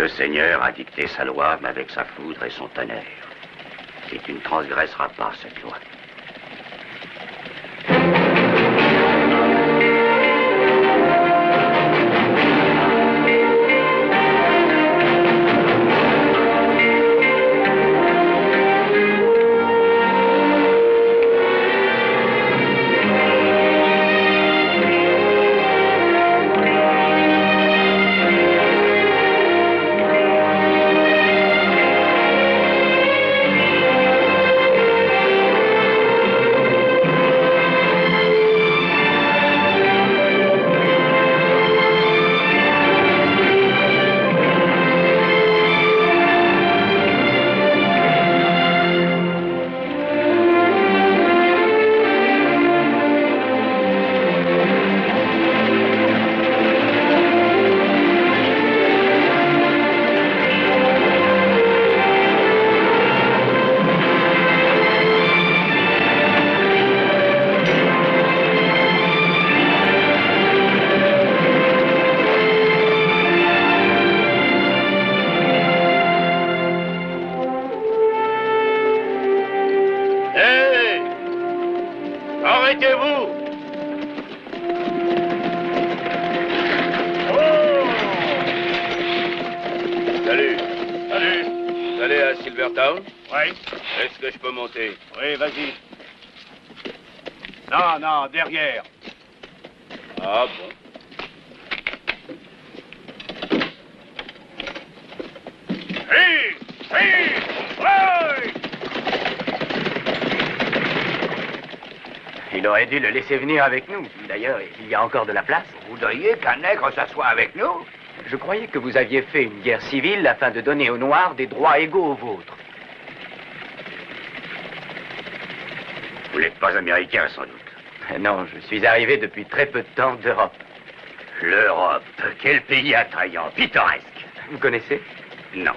Le Seigneur a dicté sa loi, mais avec sa foudre et son tonnerre. Et tu ne transgresseras pas cette loi. Oui, vas-y. Non, non, derrière. Ah bon. Hey! Hey! Hey! Il aurait dû le laisser venir avec nous. D'ailleurs, il y a encore de la place. Vous voudriez qu'un nègre s'assoie avec nous? Je croyais que vous aviez fait une guerre civile afin de donner aux Noirs des droits égaux aux vôtres. Vous n'êtes pas américain, sans doute. Non, je suis arrivé depuis très peu de temps d'Europe. L'Europe, quel pays attrayant, pittoresque. Vous connaissez? Non.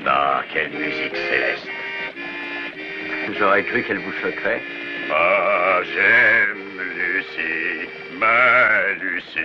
Ah, quelle musique céleste. J'aurais cru qu'elle vous choquerait. Ah, j'aime Lucie, ma Lucie.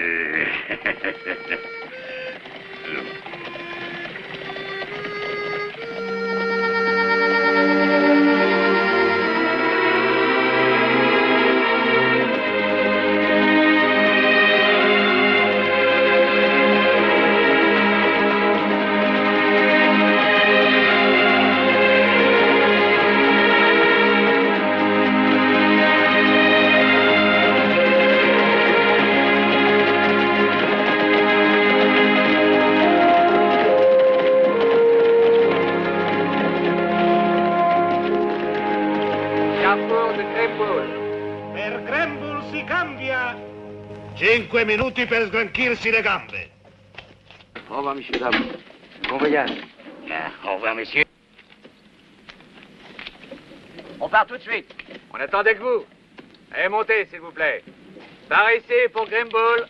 5 minuti per sgranchirsi le gambe. Au revoir, messieurs, dames. Bon voyage. Au revoir, messieurs. On part tout de suite. On attendait que vous. Allez, montez, s'il vous plaît. Par ici pour Grimble.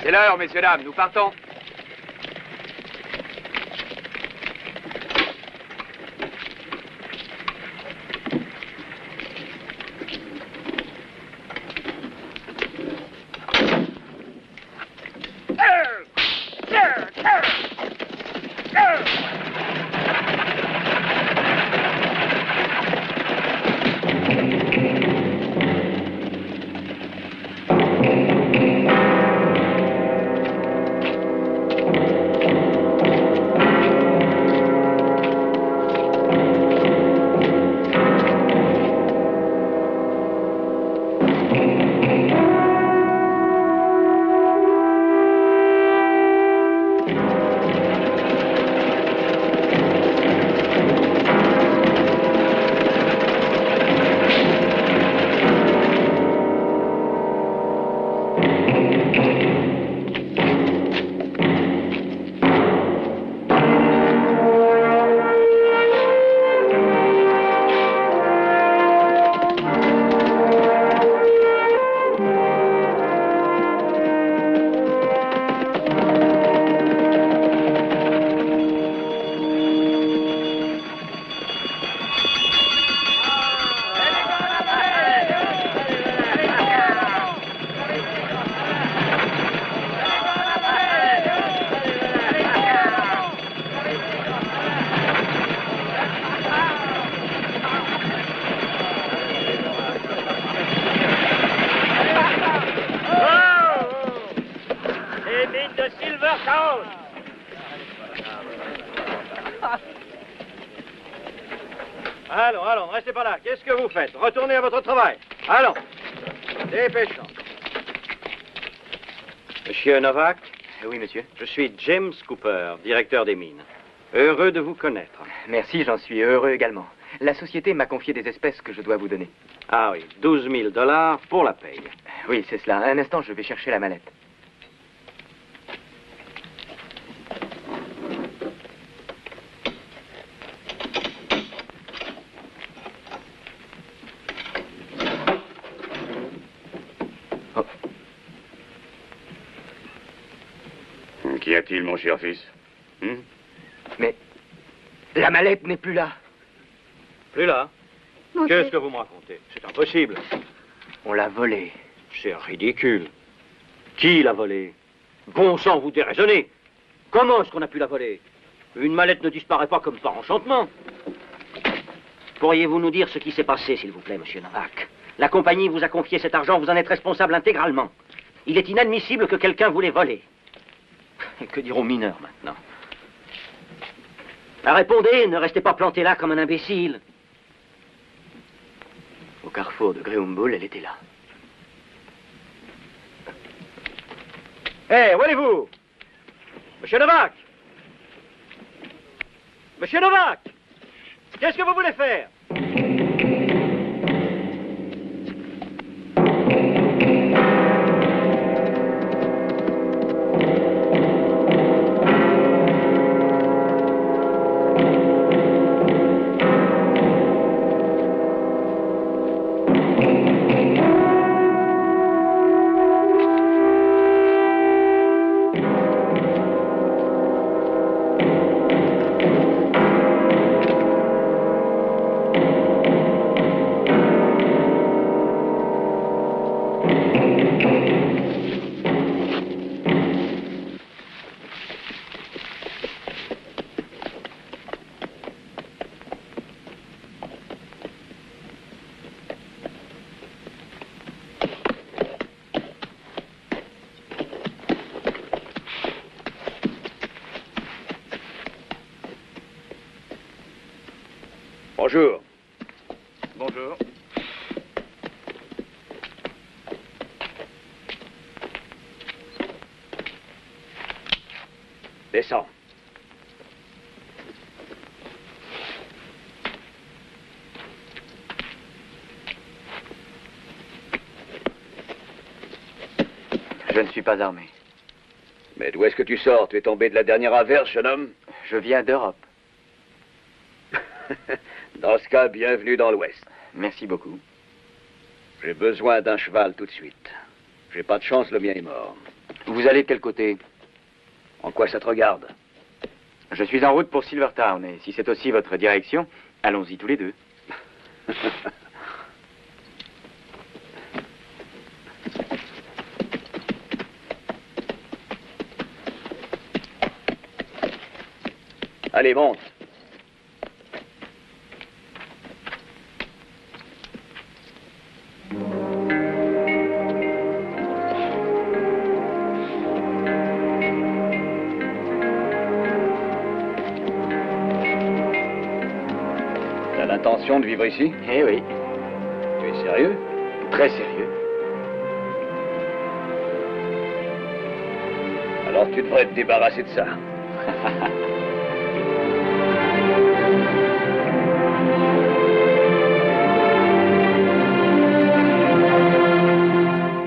C'est l'heure, messieurs, dames, nous partons. Allons, restez pas là. Qu'est-ce que vous faites? Retournez à votre travail. Allons. Dépêchons. Monsieur Novak? Oui, monsieur. Je suis James Cooper, directeur des mines. Heureux de vous connaître. Merci, j'en suis heureux également. La société m'a confié des espèces que je dois vous donner. Ah oui, 12 000 $ pour la paye. Oui, c'est cela. Un instant, je vais chercher la mallette. Qu'y a-t-il, mon cher fils? Mais la mallette n'est plus là. Plus là? Mon Qu'est-ce Dieu. que vous me racontez? C'est impossible. On l'a volée. C'est ridicule. Qui l'a volée? Bon sang, vous déraisonnez. Comment est-ce qu'on a pu la voler? Une mallette ne disparaît pas comme par enchantement. Pourriez-vous nous dire ce qui s'est passé, s'il vous plaît, monsieur Novak? La compagnie vous a confié cet argent, vous en êtes responsable intégralement. Il est inadmissible que quelqu'un vous l'ait volé. Que diront mineurs maintenant? Répondez, ne restez pas planté là comme un imbécile. Au carrefour de Grehumbull, elle était là. Hé, où allez-vous? Monsieur Novak! Monsieur Novak! Qu'est-ce que vous voulez faire? Bonjour. Bonjour. Descends. Je ne suis pas armé. Mais d'où est-ce que tu sors? Tu es tombé de la dernière averse, jeune homme? Je viens d'Europe. Dans ce cas, bienvenue dans l'Ouest. Merci beaucoup. J'ai besoin d'un cheval tout de suite. J'ai pas de chance, le mien est mort. Vous allez de quel côté? En quoi ça te regarde? Je suis en route pour Silvertown, et si c'est aussi votre direction, allons-y tous les deux. Allez, monte. T'as l'intention de vivre ici? Eh oui, Tu es sérieux? très sérieux. Alors tu devrais te débarrasser de ça.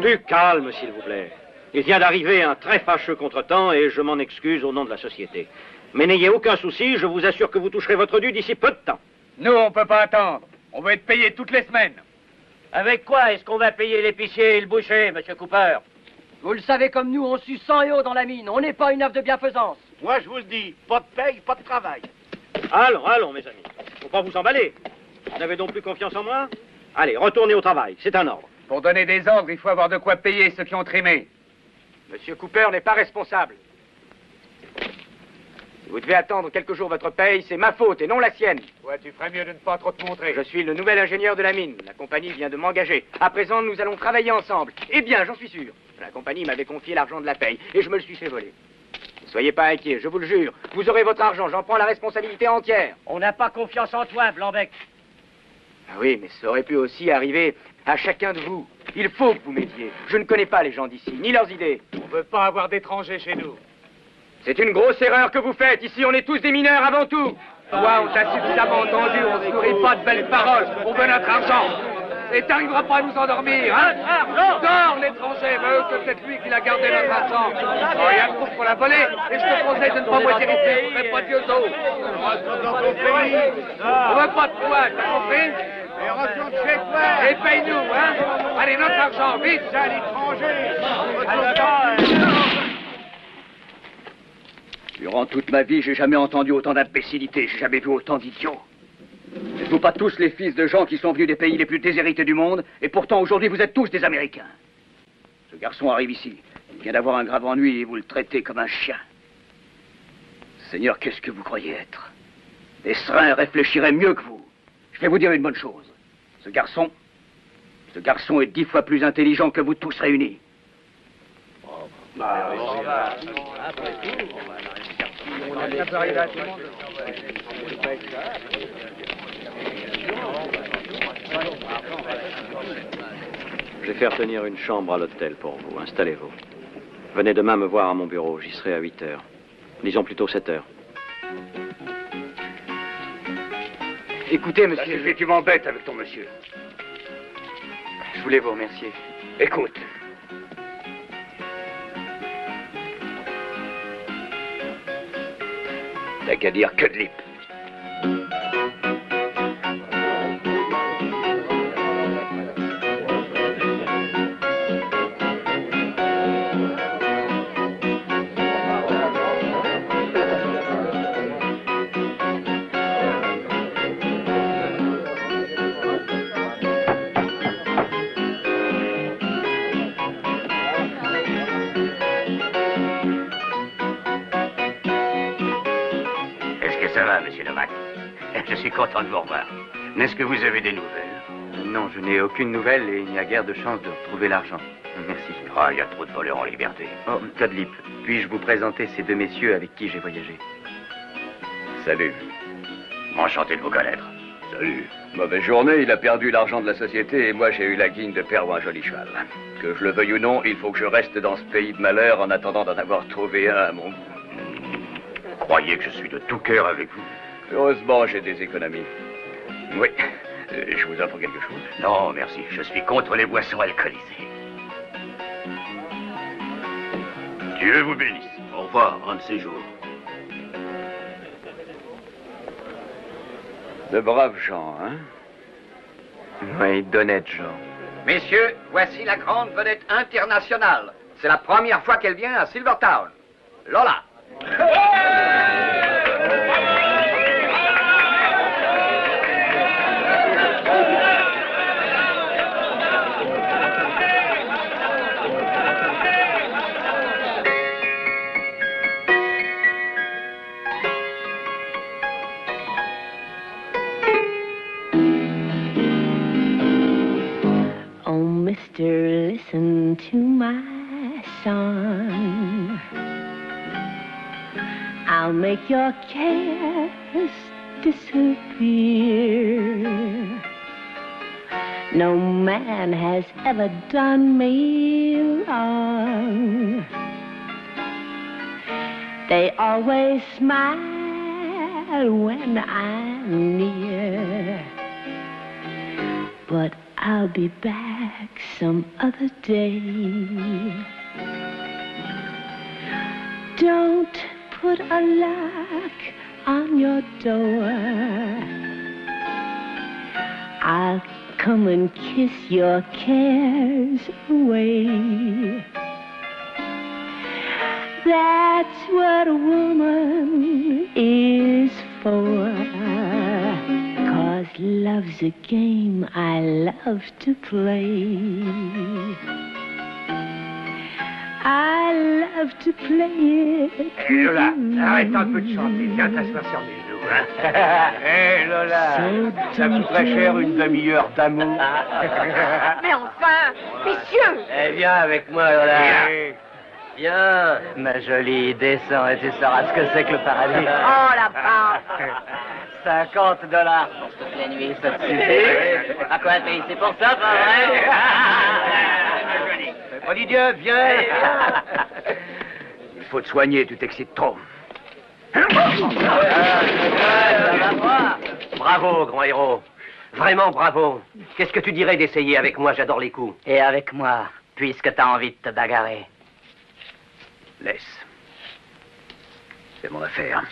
Du calme, s'il vous plaît. Il vient d'arriver un très fâcheux contretemps et je m'en excuse au nom de la société. Mais n'ayez aucun souci, je vous assure que vous toucherez votre dû d'ici peu de temps. Nous, on peut pas attendre. On va être payé toutes les semaines. Avec quoi est-ce qu'on va payer l'épicier et le boucher, monsieur Cooper? Vous le savez comme nous, on suce 100 € dans la mine. On n'est pas une œuvre de bienfaisance. Moi, je vous le dis, pas de paye, pas de travail. Allons, mes amis. Faut pas vous emballer. Vous n'avez donc plus confiance en moi? Allez, retournez au travail, c'est un ordre. Pour donner des ordres, il faut avoir de quoi payer ceux qui ont trimé. Monsieur Cooper n'est pas responsable. Si vous devez attendre quelques jours votre paye, c'est ma faute et non la sienne. Ouais, tu ferais mieux de ne pas trop te montrer. Je suis le nouvel ingénieur de la mine. La compagnie vient de m'engager. À présent, nous allons travailler ensemble. Eh bien, j'en suis sûr. La compagnie m'avait confié l'argent de la paye et je me le suis fait voler. Ne soyez pas inquiets, je vous le jure. Vous aurez votre argent, j'en prends la responsabilité entière. On n'a pas confiance en toi, Blanbec. Ah oui, mais ça aurait pu aussi arriver à chacun de vous. Il faut que vous m'aidiez. Je ne connais pas les gens d'ici, ni leurs idées. On veut pas avoir d'étrangers chez nous. C'est une grosse erreur que vous faites. Ici, on est tous des mineurs avant tout. Toi, on t'a suffisamment entendu, on se nourrit pas de belles paroles. On veut notre argent. Et t'arriveras pas à nous endormir, hein? Dors, l'étranger, mais c'est peut-être lui qui l'a gardé notre argent. Oh, il y a trop pour la voler, et je te conseille de ne pas moitié ici, on ferait pas de Dieu d'eau. On veut pas de toi, t'as compris? Et retourne chez toi. Et paye-nous, hein? Allez, notre argent, vite! C'est à l'étranger. Durant toute ma vie, j'ai jamais entendu autant d'imbécilité, j'ai jamais vu autant d'idiots. N'êtes-vous pas tous les fils de gens qui sont venus des pays les plus déshérités du monde, et pourtant aujourd'hui vous êtes tous des Américains? Ce garçon arrive ici, il vient d'avoir un grave ennui et vous le traitez comme un chien. Seigneur, qu'est-ce que vous croyez être? Des serins réfléchiraient mieux que vous. Je vais vous dire une bonne chose. Ce garçon est 10 fois plus intelligent que vous tous réunis. Je vais faire tenir une chambre à l'hôtel pour vous. Installez-vous. Venez demain me voir à mon bureau. J'y serai à 8 heures. Disons plutôt 7 heures. Écoutez, monsieur... Ça suffit, tu m'embêtes avec ton monsieur. Je voulais vous remercier. Écoute. T'as qu'à dire que de lip. Ça va, monsieur Novak. Je suis content de vous revoir. Est-ce que vous avez des nouvelles? Non, je n'ai aucune nouvelle et il n'y a guère de chance de retrouver l'argent. Merci. Ah, il y a trop de voleurs en liberté. Oh, Codlip, puis-je vous présenter ces deux messieurs avec qui j'ai voyagé? Salut. Enchanté de vous connaître. Salut. Mauvaise journée, il a perdu l'argent de la société et moi j'ai eu la guigne de perdre un joli cheval. Que je le veuille ou non, il faut que je reste dans ce pays de malheur en attendant d'en avoir trouvé un à mon goût. Croyez que je suis de tout cœur avec vous. Heureusement, j'ai des économies. Oui, je vous offre quelque chose. Non, merci. Je suis contre les boissons alcoolisées. Dieu vous bénisse. Au revoir, un de ces jours. De braves gens, hein? Oui, d'honnêtes gens. Messieurs, voici la grande vedette internationale. C'est la première fois qu'elle vient à Silvertown. Lola. Oh, mister, listen to my song. I'll make your cares disappear. No man has ever done me wrong. They always smile when I'm near. But I'll be back some other day. Don't put a lock on your door. I'll come and kiss your cares away. That's what a woman is for. 'Cause love's a game I love to play. I love to play it. Hé Lola, arrête un peu de chanter, viens t'asseoir sur mes genoux, hein. Hé Lola, ça coûterait cher une demi-heure d'amour. Mais enfin, messieurs! Eh, viens avec moi, Lola. Viens. Viens, ma jolie, descends et tu sauras ce que c'est que le paradis. Oh la barbe! $50 pour toute la nuit, ça te suffit? À quoi t'es ici pour ça, pas vrai? Fais pas d'idiot, viens! Il faut te soigner, tu t'excites trop. Ça va pas. Bravo, grand héros. Vraiment bravo. Qu'est-ce que tu dirais d'essayer avec moi? J'adore les coups. Et avec moi, puisque t'as envie de te bagarrer. Laisse. C'est mon affaire.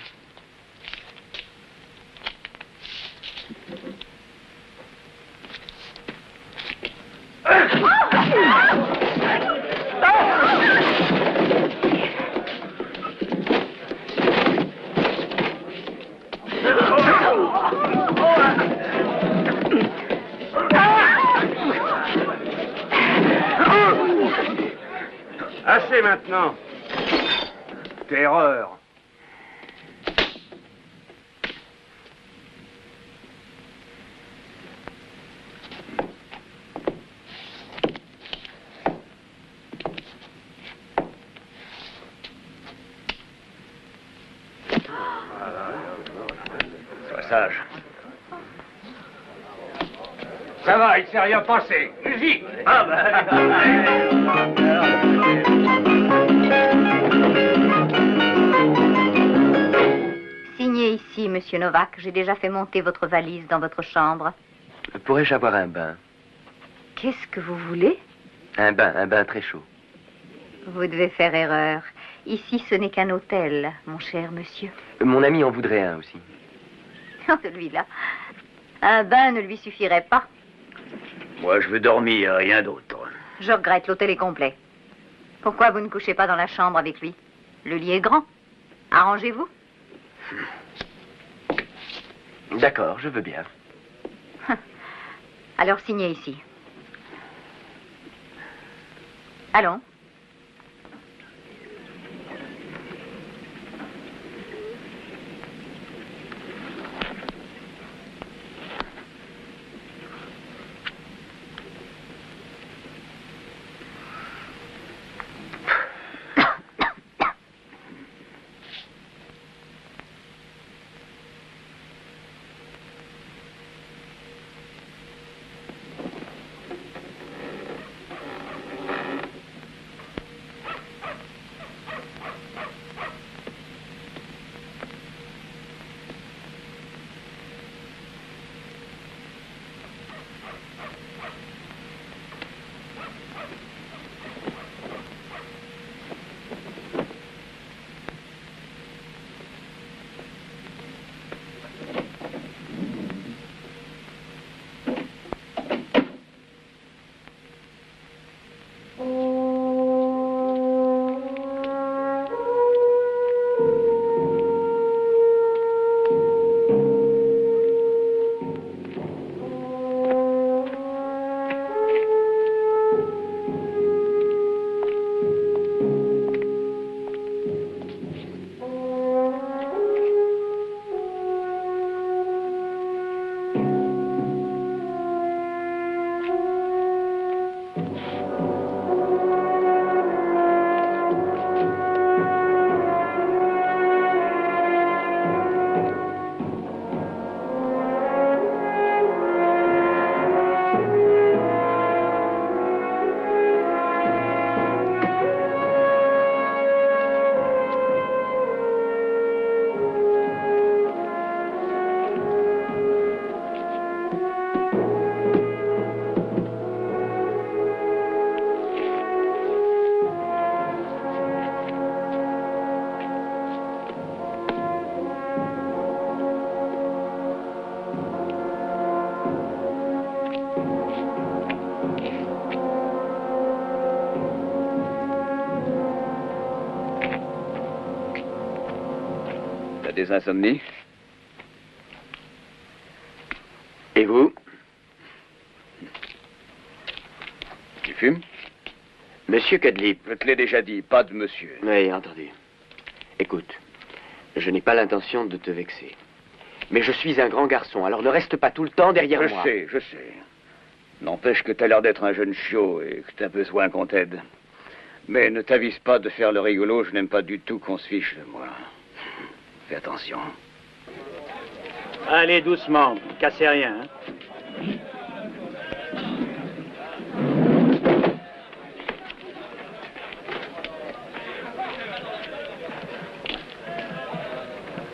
Assez maintenant. Terreur. Sois sage. Ça va, il s'est rien passé. Musique. Ah Signez ici, monsieur Novak. J'ai déjà fait monter votre valise dans votre chambre. Pourrais-je avoir un bain? Qu'est-ce que vous voulez? Un bain très chaud. Vous devez faire erreur. Ici, ce n'est qu'un hôtel, mon cher monsieur. Mon ami en voudrait un aussi. Celui-là. Un bain ne lui suffirait pas. Moi, je veux dormir, rien d'autre. Je regrette, l'hôtel est complet. Pourquoi vous ne couchez pas dans la chambre avec lui? Le lit est grand. Arrangez-vous. D'accord, je veux bien. Alors signez ici. Allons. des insomnies? Et vous? Tu fumes? Monsieur Cadlip. Je te l'ai déjà dit, pas de monsieur. Oui, entendu. Écoute, je n'ai pas l'intention de te vexer. Mais je suis un grand garçon, alors ne reste pas tout le temps derrière moi. Je sais. N'empêche que t'as l'air d'être un jeune chiot et que t'as besoin qu'on t'aide. Mais ne t'avise pas de faire le rigolo, je n'aime pas du tout qu'on se fiche de moi. Fais attention. Allez, doucement, cassez rien. Hein.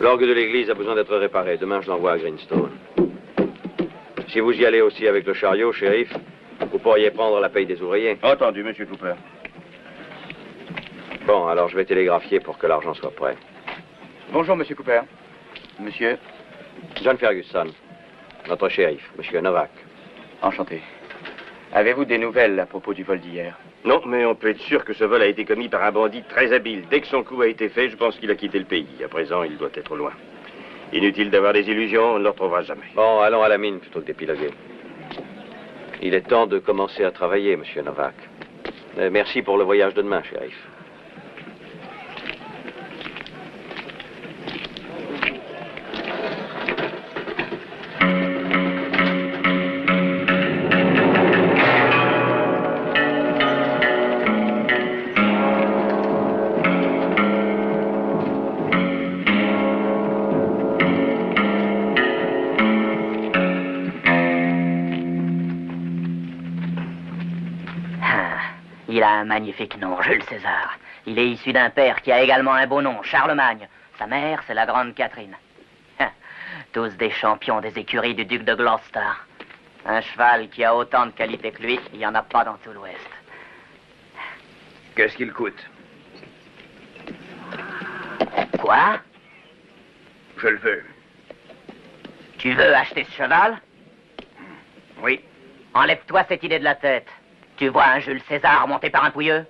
L'orgue de l'église a besoin d'être réparé. Demain, je l'envoie à Greenstone. Si vous y allez aussi avec le chariot, shérif, vous pourriez prendre la paye des ouvriers. Entendu, monsieur Cooper. Bon, alors je vais télégraphier pour que l'argent soit prêt. Bonjour, monsieur Cooper. Monsieur? John Ferguson, notre shérif, monsieur Novak. Enchanté. Avez-vous des nouvelles à propos du vol d'hier? Non, mais on peut être sûr que ce vol a été commis par un bandit très habile. Dès que son coup a été fait, je pense qu'il a quitté le pays. À présent, il doit être loin. Inutile d'avoir des illusions, on ne le retrouvera jamais. Bon, allons à la mine plutôt que d'épiloguer. Il est temps de commencer à travailler, monsieur Novak. Merci pour le voyage de demain, shérif. Il a un magnifique nom, Jules César. Il est issu d'un père qui a également un beau nom, Charlemagne. Sa mère, c'est la grande Catherine. Tous des champions des écuries du duc de Gloucester. Un cheval qui a autant de qualité que lui, il n'y en a pas dans tout l'Ouest. Qu'est-ce qu'il coûte? Quoi? Je le veux. Tu veux acheter ce cheval? Oui. Enlève-toi cette idée de la tête. Tu vois un Jules César monté par un pouilleux?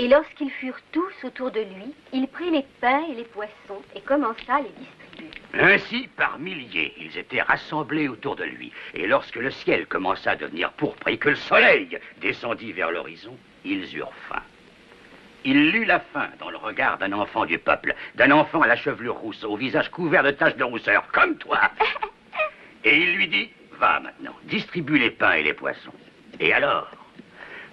Et lorsqu'ils furent tous autour de lui, il prit les pains et les poissons et commença à les distribuer. Ainsi, par milliers, ils étaient rassemblés autour de lui. Et lorsque le ciel commença à devenir pourpre et que le soleil descendit vers l'horizon, ils eurent faim. Il lut la faim dans le regard d'un enfant du peuple, d'un enfant à la chevelure rousse, au visage couvert de taches de rousseur, comme toi. Et il lui dit, va maintenant, distribue les pains et les poissons. Et alors,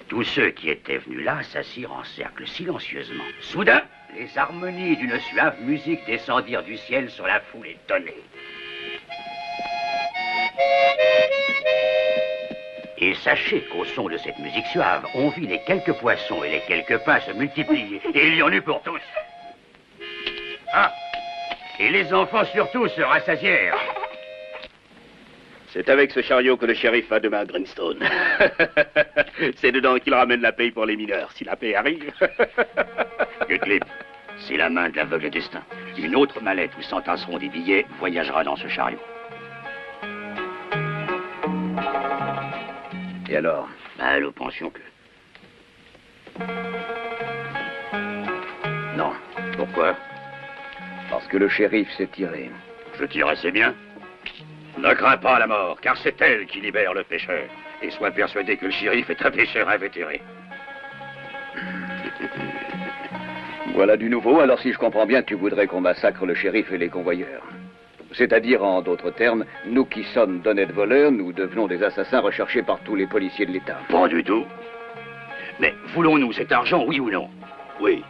tous ceux qui étaient venus là s'assirent en cercle silencieusement. Soudain, les harmonies d'une suave musique descendirent du ciel sur la foule étonnée. Et sachez qu'au son de cette musique suave, on vit les quelques poissons et les quelques pains se multiplier. Et il y en eut pour tous. Ah! Et les enfants surtout se rassasièrent. C'est avec ce chariot que le shérif va demain à Greenstone. C'est dedans qu'il ramène la paye pour les mineurs, si la paye arrive. Cutlip, c'est la main de l'aveugle destin. Une autre mallette où s'entasseront des billets voyagera dans ce chariot. Et alors? Ben, nous pensions que... Non. Pourquoi? Parce que le shérif s'est tiré. Je tire assez bien. Ne crains pas la mort, car c'est elle qui libère le pécheur. Et sois persuadé que le shérif est un pécheur invétéré. Voilà du nouveau, alors si je comprends bien, tu voudrais qu'on massacre le shérif et les convoyeurs. C'est-à-dire, en d'autres termes, nous qui sommes d'honnêtes voleurs, nous devenons des assassins recherchés par tous les policiers de l'État. Pas du tout. Mais voulons-nous cet argent, oui ou non? Oui.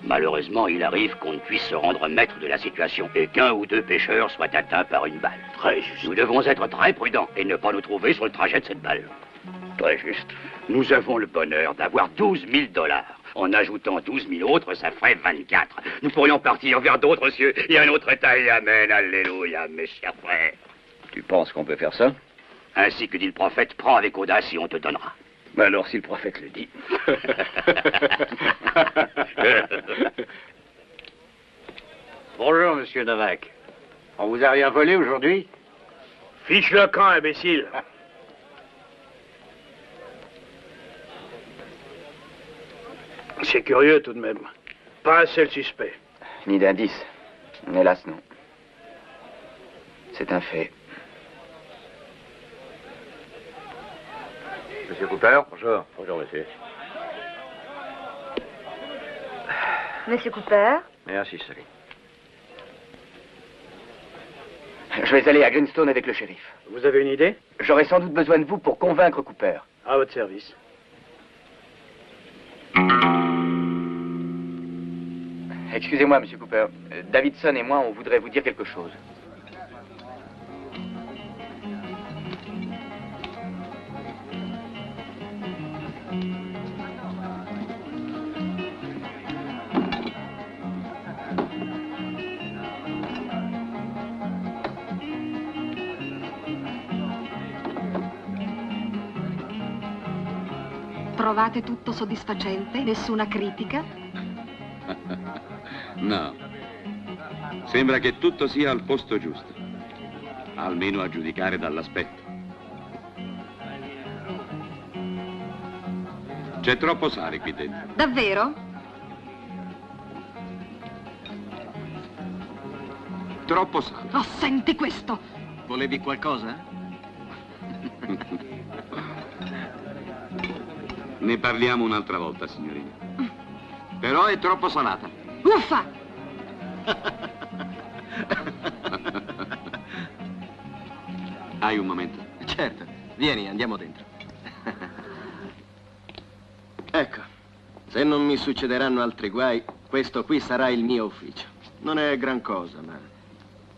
Malheureusement, il arrive qu'on ne puisse se rendre maître de la situation et qu'un ou deux pêcheurs soient atteints par une balle. Très juste. Nous devons être très prudents et ne pas nous trouver sur le trajet de cette balle. Très juste. Nous avons le bonheur d'avoir 12 000 $. En ajoutant 12 000 autres, ça ferait 24. Nous pourrions partir vers d'autres cieux et un autre état et amen, alléluia, mes chers frères. Tu penses qu'on peut faire ça? Ainsi que dit le prophète, prends avec audace et on te donnera. Mais alors, si le prophète le dit. Bonjour, monsieur Novak. On vous a rien volé aujourd'hui? Fiche le camp, imbécile. C'est curieux tout de même. Pas un seul suspect. Ni d'indice. Hélas, non. C'est un fait. Monsieur Cooper? Bonjour. Bonjour, monsieur. Monsieur Cooper? Merci, Sally. Je vais aller à Greenstone avec le shérif. Vous avez une idée? J'aurai sans doute besoin de vous pour convaincre Cooper. À votre service. Excusez-moi, monsieur Cooper. Davidson et moi, on voudrait vous dire quelque chose. Trovate tutto soddisfacente? Nessuna critica? No. Sembra che tutto sia al posto giusto. Almeno a giudicare dall'aspetto. C'è troppo sale qui dentro. Davvero? Troppo sale. Oh, senti questo! Volevi qualcosa? Ne parliamo un'altra volta, signorina. Però è troppo salata. Uffa! Hai un momento? Certo. Vieni, andiamo dentro. Ecco, se non mi succederanno altri guai, questo qui sarà il mio ufficio. Non è gran cosa, ma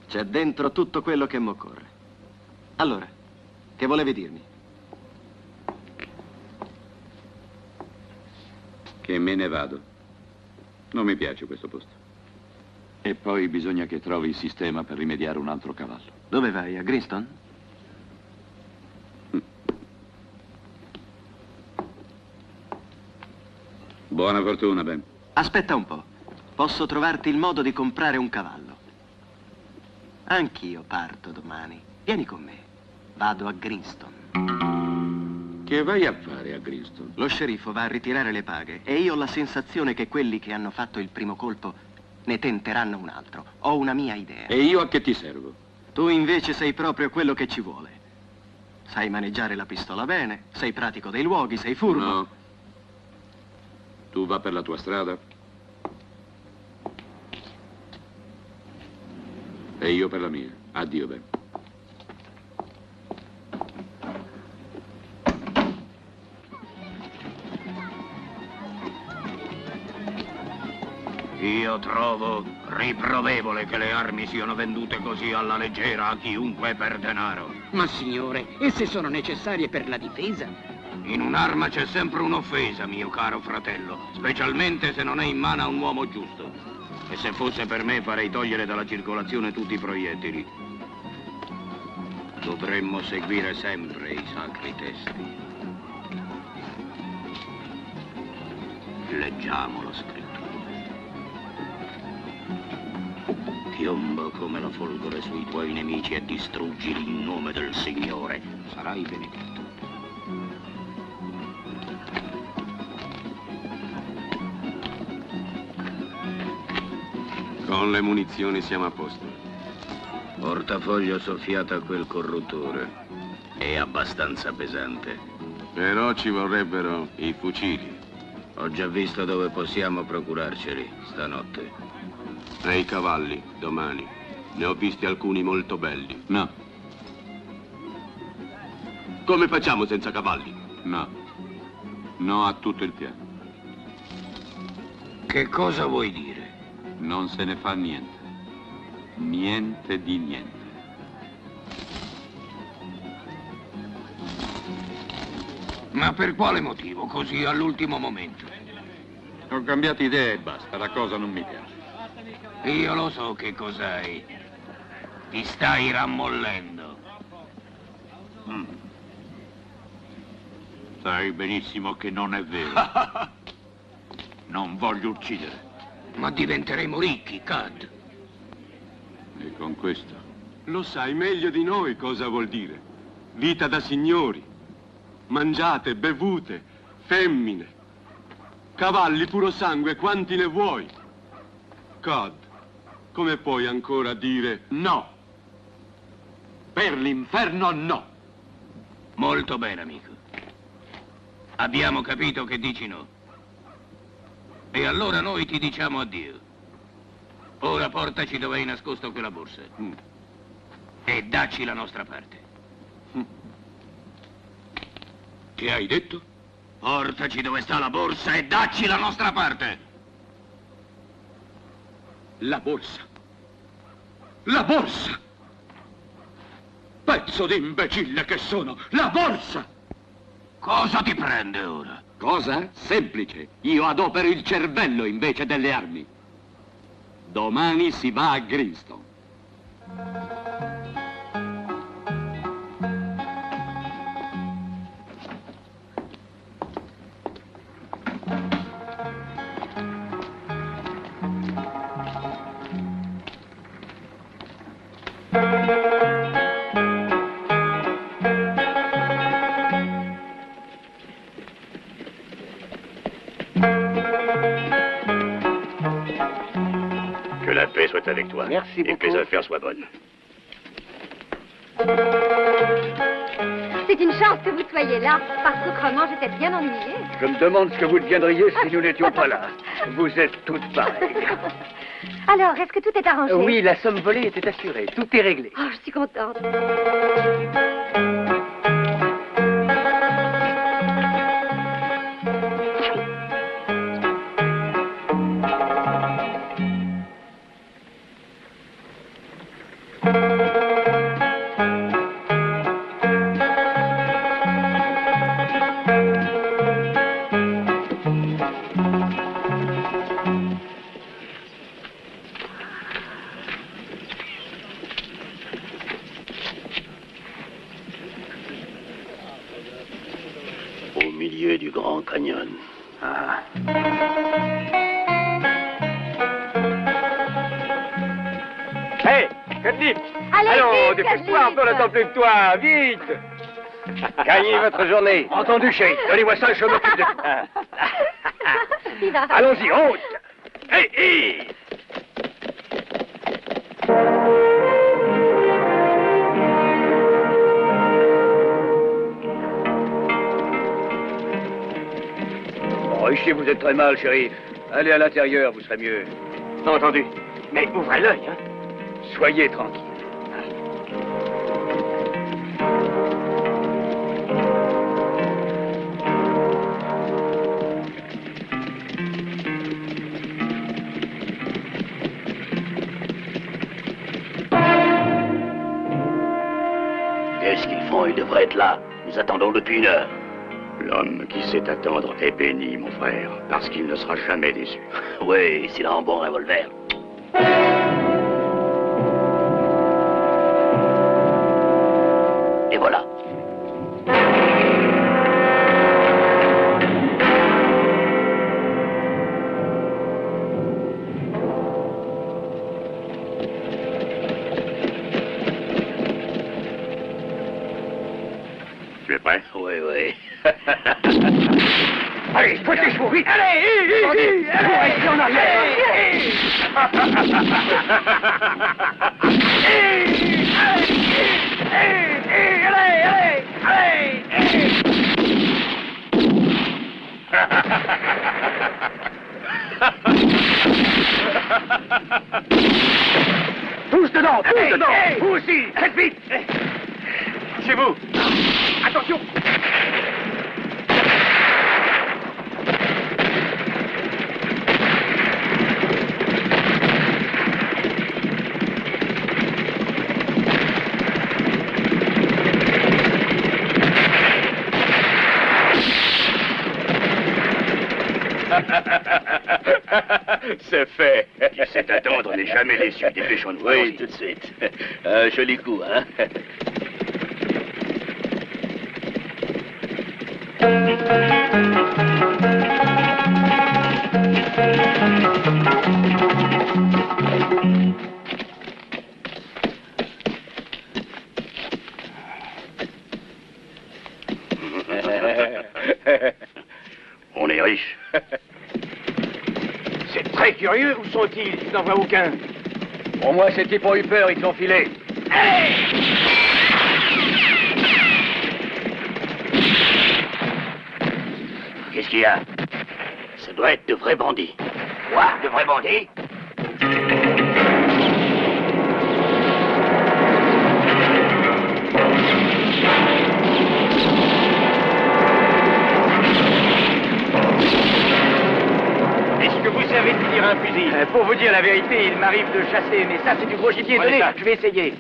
c'è dentro tutto quello che m'occorre. Allora, che volevi dirmi? Che me ne vado. Non mi piace questo posto. E poi bisogna che trovi il sistema per rimediare un altro cavallo. Dove vai? A Greenstone? Buona fortuna, Ben. Aspetta un po'. Posso trovarti il modo di comprare un cavallo. Anch'io parto domani. Vieni con me. Vado a Greenstone. Che vai a fare a Greenstone? Lo sceriffo va a ritirare le paghe e io ho la sensazione che quelli che hanno fatto il primo colpo ne tenteranno un altro. Ho una mia idea. E io a che ti servo? Tu invece sei proprio quello che ci vuole. Sai maneggiare la pistola bene, sei pratico dei luoghi, sei furbo. No. Tu va per la tua strada. E io per la mia. Addio, Ben. Io trovo riprovevole che le armi siano vendute così alla leggera a chiunque per denaro. Ma signore, esse sono necessarie per la difesa? In un'arma c'è sempre un'offesa, mio caro fratello, specialmente se non è in mano a un uomo giusto. E se fosse per me farei togliere dalla circolazione tutti i proiettili. Dovremmo seguire sempre i sacri testi. Leggiamo la scrittura. Piomba come la folgore sui tuoi nemici e distruggili in nome del Signore. Sarai benedetto. Con le munizioni siamo a posto. Portafoglio soffiato a quel corruttore. È abbastanza pesante. Però ci vorrebbero i fucili. Ho già visto dove possiamo procurarceli stanotte. E i cavalli, domani. Ne ho visti alcuni molto belli. No. Come facciamo senza cavalli? No. No a tutto il piano. Che cosa vuoi dire? Non se ne fa niente. Niente di niente. Ma per quale motivo, così all'ultimo momento? Ho cambiato idea e basta, la cosa non mi piace. Io lo so che cos'hai. Ti stai rammollendo. Sai benissimo che non è vero. Non voglio uccidere. Ma diventeremo ricchi, Cad. E con questo? Lo sai meglio di noi cosa vuol dire. Vita da signori. Mangiate, bevute, femmine. Cavalli puro sangue, quanti ne vuoi? Cad, come puoi ancora dire no? Per l'inferno no. Molto bene, amico. Abbiamo capito che dici no. E allora noi ti diciamo addio. Ora portaci dove hai nascosto quella borsa. E dacci la nostra parte. Che hai detto? Portaci dove sta la borsa e dacci la nostra parte. La borsa. La borsa! Pezzo di imbecille che sono! La borsa! Cosa ti prende ora? Cosa? Semplice. Io adopero il cervello invece delle armi. Domani si va a Greenstone. Que la paix soit avec toi. Merci et que les affaires soient bonnes. C'est une chance que vous soyez là, parce qu'autrement j'étais bien ennuyée. Je me demande ce que vous deviendriez si nous n'étions pas là. Vous êtes toutes pareilles. Alors, est-ce que tout est arrangé? Oui, la somme volée était assurée. Tout est réglé. Oh, je suis contente. Au milieu du Grand Canyon. Ah. Hé, Cadnip! Allons, dépêche-toi, on n'attend plus que toi, vite! Gagnez votre journée. Entendu, chérie. Donnez-moi ça, je m'occupe de tout. Allons-y, honte. Hé, hé! Oh, ici, vous êtes très mal, shérif. Allez à l'intérieur, vous serez mieux. Entendu. Mais ouvrez l'œil, hein. Soyez tranquille. Qu'est-ce qu'ils font? Ils devraient être là. Nous attendons depuis 1 heure. L'homme qui sait attendre est béni, mon frère, parce qu'il ne sera jamais déçu. Oui, s'il a un bon revolver. Et voilà. Tu es prêt? Oui, oui. Allez, foutez les chevaux, vite! Allez, allez, en Tous dedans, tous dedans! Vous aussi, faites vite! Chez vous! Attention! C'est fait. Qui sait attendre n'est jamais déçu. Dépêchons-nous. Oui, tout de suite. Joli coup, hein? C'est très curieux. Où sont-ils? Je n'en vois aucun. Pour moi, ces types ont eu peur, ils sont filés. Hey! Qu'est-ce qu'il y a? Ça doit être de vrais bandits. Quoi? De vrais bandits? Est-ce que vous savez tenir un fusil? Pour vous dire la vérité, il m'arrive de chasser, mais ça, c'est du gros gibier. Donnez, je vais essayer.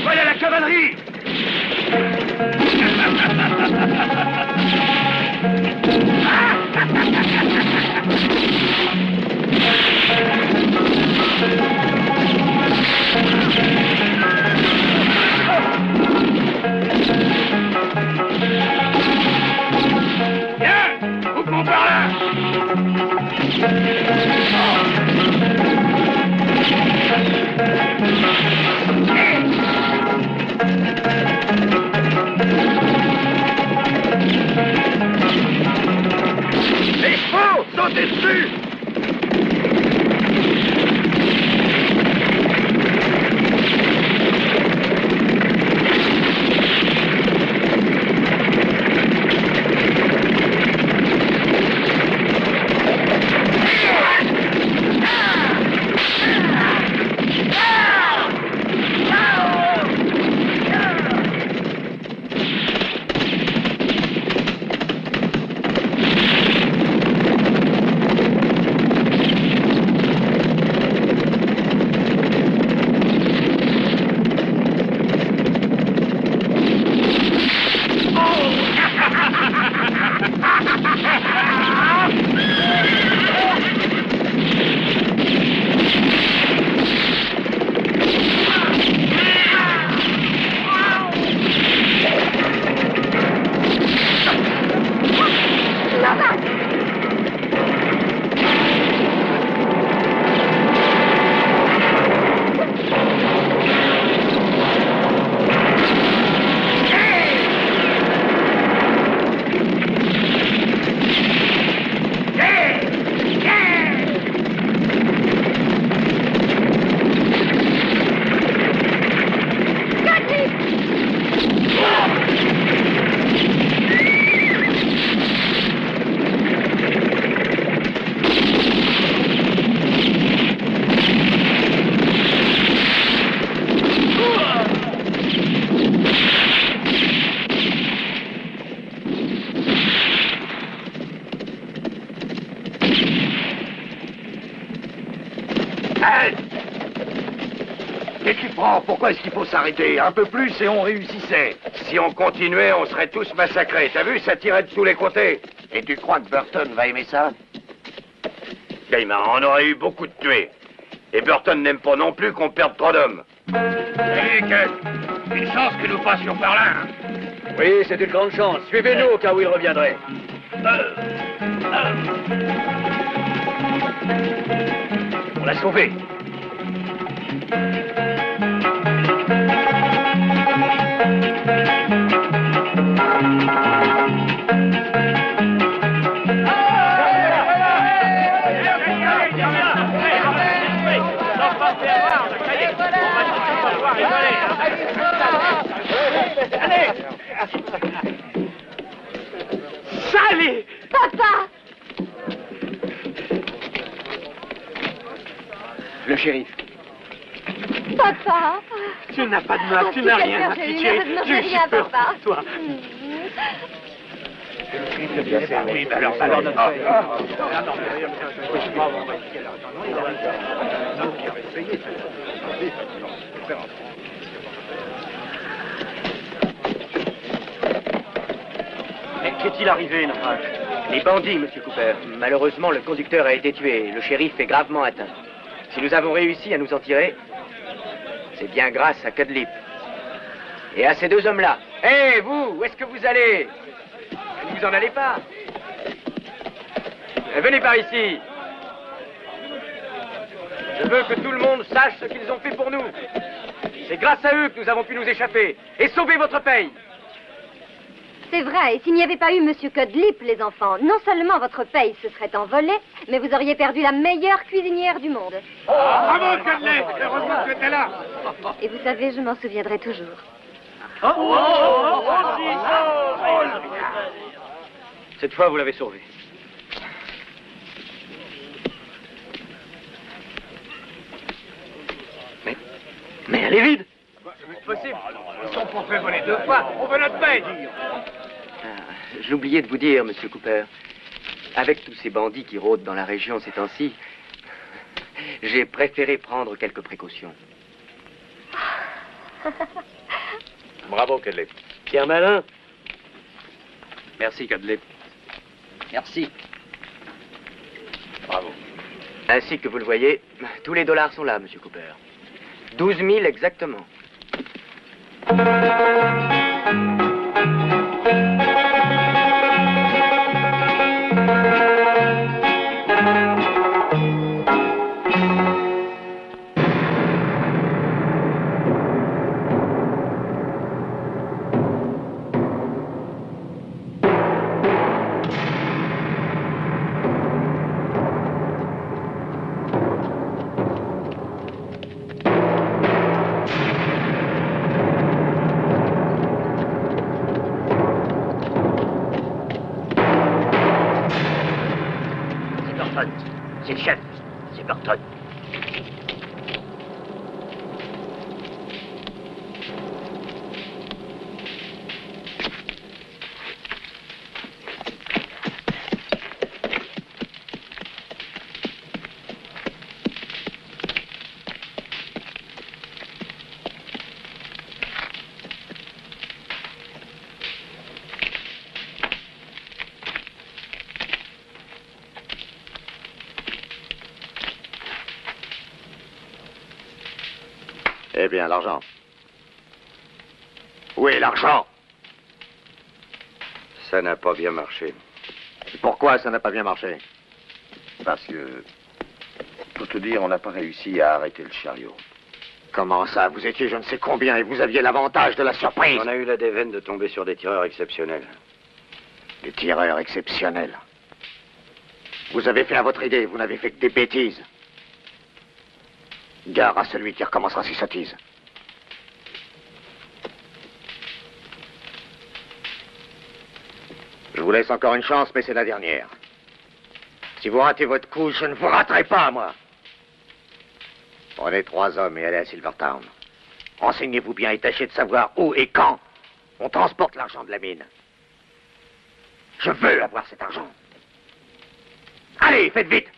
Voilà la cavalerie! Viens! Coupe-moi par là! Les chevaux! Sautez dessus! Qu'est-ce qu'il prend? Pourquoi est-ce qu'il faut s'arrêter? Un peu plus et on réussissait. Si on continuait, on serait tous massacrés. T'as vu, ça tirait de tous les côtés. Et tu crois que Burton va aimer ça? Gaïman, on aurait eu beaucoup de tués. Et Burton n'aime pas non plus qu'on perde trop d'hommes. Salut, Cut. Une chance que nous passions par là. Hein? Oui, c'est une grande chance. Suivez-nous au cas où il reviendrait. On l'a sauvé. Sally! Papa! Le shérif. Papa! Tu n'as pas de mal, tu n'as rien, ma petite chérie. J'ai rien, papa. Toi. Oui, mais alors, Qu'est-il arrivé, Novak? Les bandits, Monsieur Cooper. Malheureusement, le conducteur a été tué et le shérif est gravement atteint. Si nous avons réussi à nous en tirer, c'est bien grâce à Cudlip. Et à ces deux hommes-là. Hé, vous, où est-ce que vous allez? Ne vous en allez pas. Venez par ici. Je veux que tout le monde sache ce qu'ils ont fait pour nous. C'est grâce à eux que nous avons pu nous échapper et sauver votre paye. C'est vrai, et s'il n'y avait pas eu Monsieur Cudlip, les enfants, non seulement votre paye se serait envolée, mais vous auriez perdu la meilleure cuisinière du monde. Oh, bravo, Cudlip! Heureusement que tu étais là. Et vous savez, je m'en souviendrai toujours. Cette fois, vous l'avez sauvé. Mais elle est vide. C'est possible. Ils sont pas fait voler deux fois. On veut notre paye, dire. J'ai oublié de vous dire, Monsieur Cooper, avec tous ces bandits qui rôdent dans la région ces temps-ci, j'ai préféré prendre quelques précautions. Bravo, Cudlip. Pierre Malin. Merci, Cudlip. Merci. Bravo. Ainsi que vous le voyez, tous les dollars sont là, Monsieur Cooper. 12 000 exactement. C'est le chef. C'est Burton. Eh bien, l'argent. Où est l'argent? Ça n'a pas bien marché. Pourquoi ça n'a pas bien marché? Parce que, pour te dire, on n'a pas réussi à arrêter le chariot. Comment ça? Vous étiez je ne sais combien et vous aviez l'avantage de la surprise. On a eu la déveine de tomber sur des tireurs exceptionnels. Des tireurs exceptionnels. Vous avez fait à votre idée, vous n'avez fait que des bêtises. Gare à celui qui recommencera ses sottises. Je vous laisse encore une chance, mais c'est la dernière. Si vous ratez votre coup, je ne vous raterai pas, moi. Prenez 3 hommes et allez à Silvertown. Renseignez-vous bien et tâchez de savoir où et quand on transporte l'argent de la mine. Je veux avoir cet argent. Allez, faites vite!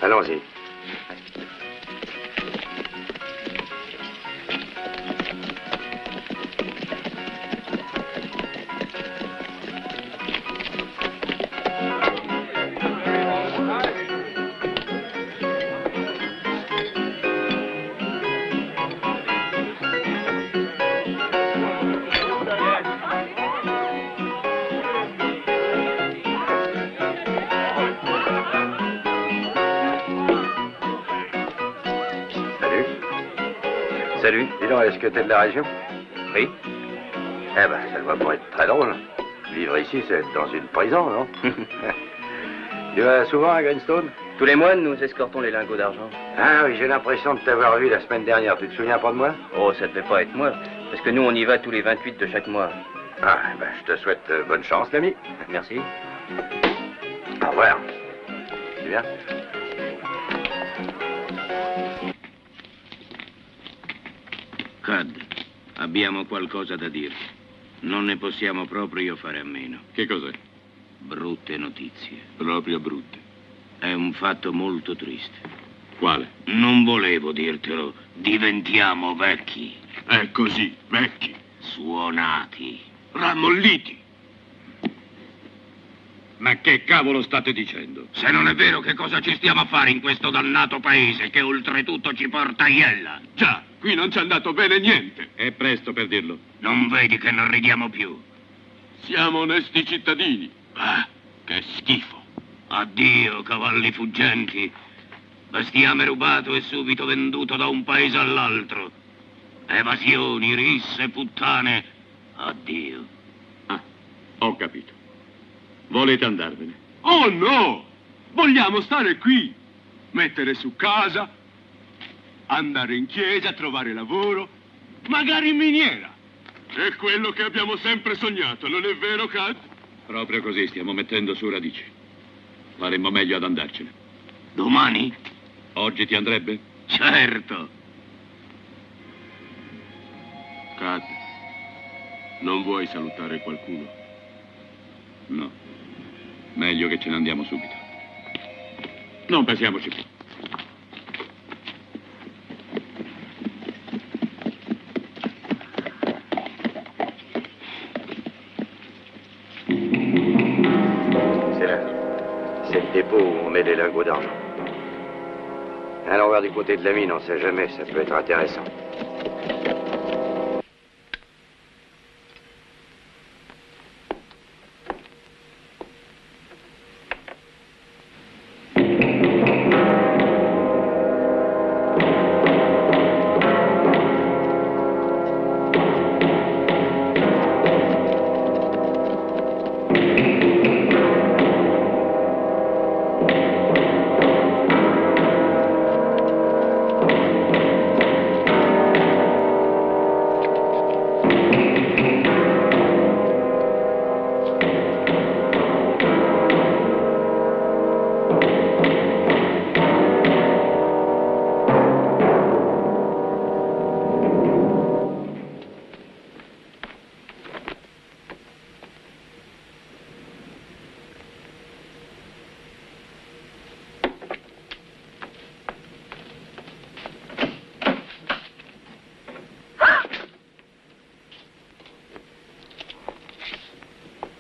Allons-y. Salut. Dis donc, est-ce que t'es de la région? Oui. Eh ben, ça doit pas être très drôle. Vivre ici, c'est être dans une prison, non? Tu vas souvent à Greenstone? Tous les mois, nous escortons les lingots d'argent. Ah oui, j'ai l'impression de t'avoir vu la semaine dernière. Tu te souviens pas de moi? Oh, ça devait pas être moi. Parce que nous, on y va tous les 28 de chaque mois. Ah, ben, je te souhaite bonne chance, l'ami. Merci. Au revoir. Tu viens? Cud, Abbiamo qualcosa da dirvi. Non ne possiamo proprio fare a meno. Che cos'è? Brutte notizie. Proprio brutte. È un fatto molto triste. Quale? Non volevo dirtelo. Diventiamo vecchi. È così, vecchi. Suonati. Rammolliti. Ma che cavolo state dicendo? Se non è vero, che cosa ci stiamo a fare in questo dannato paese che oltretutto ci porta a Iella? Già, qui non ci è andato bene niente. È presto per dirlo. Non vedi che non ridiamo più? Siamo onesti cittadini. Ah, che schifo. Addio, cavalli fuggenti. Bestiame rubato e subito venduto da un paese all'altro. Evasioni, risse, puttane. Addio. Ah, ho capito. Volete andarvene? Oh no! Vogliamo stare qui. Mettere su casa, andare in chiesa, trovare lavoro, magari in miniera. È quello che abbiamo sempre sognato, non è vero, Cat? Proprio così, stiamo mettendo su radici. Faremmo meglio ad andarcene. Domani? Oggi ti andrebbe? Certo. Cat, non vuoi salutare qualcuno? No. Meglio che ce ne andiamo subito. Non pensiamoci più. C'est là. C'est le dépôt où on met les lingots d'argent. Allons voir du côté de la mine, on sait jamais, ça peut être intéressant.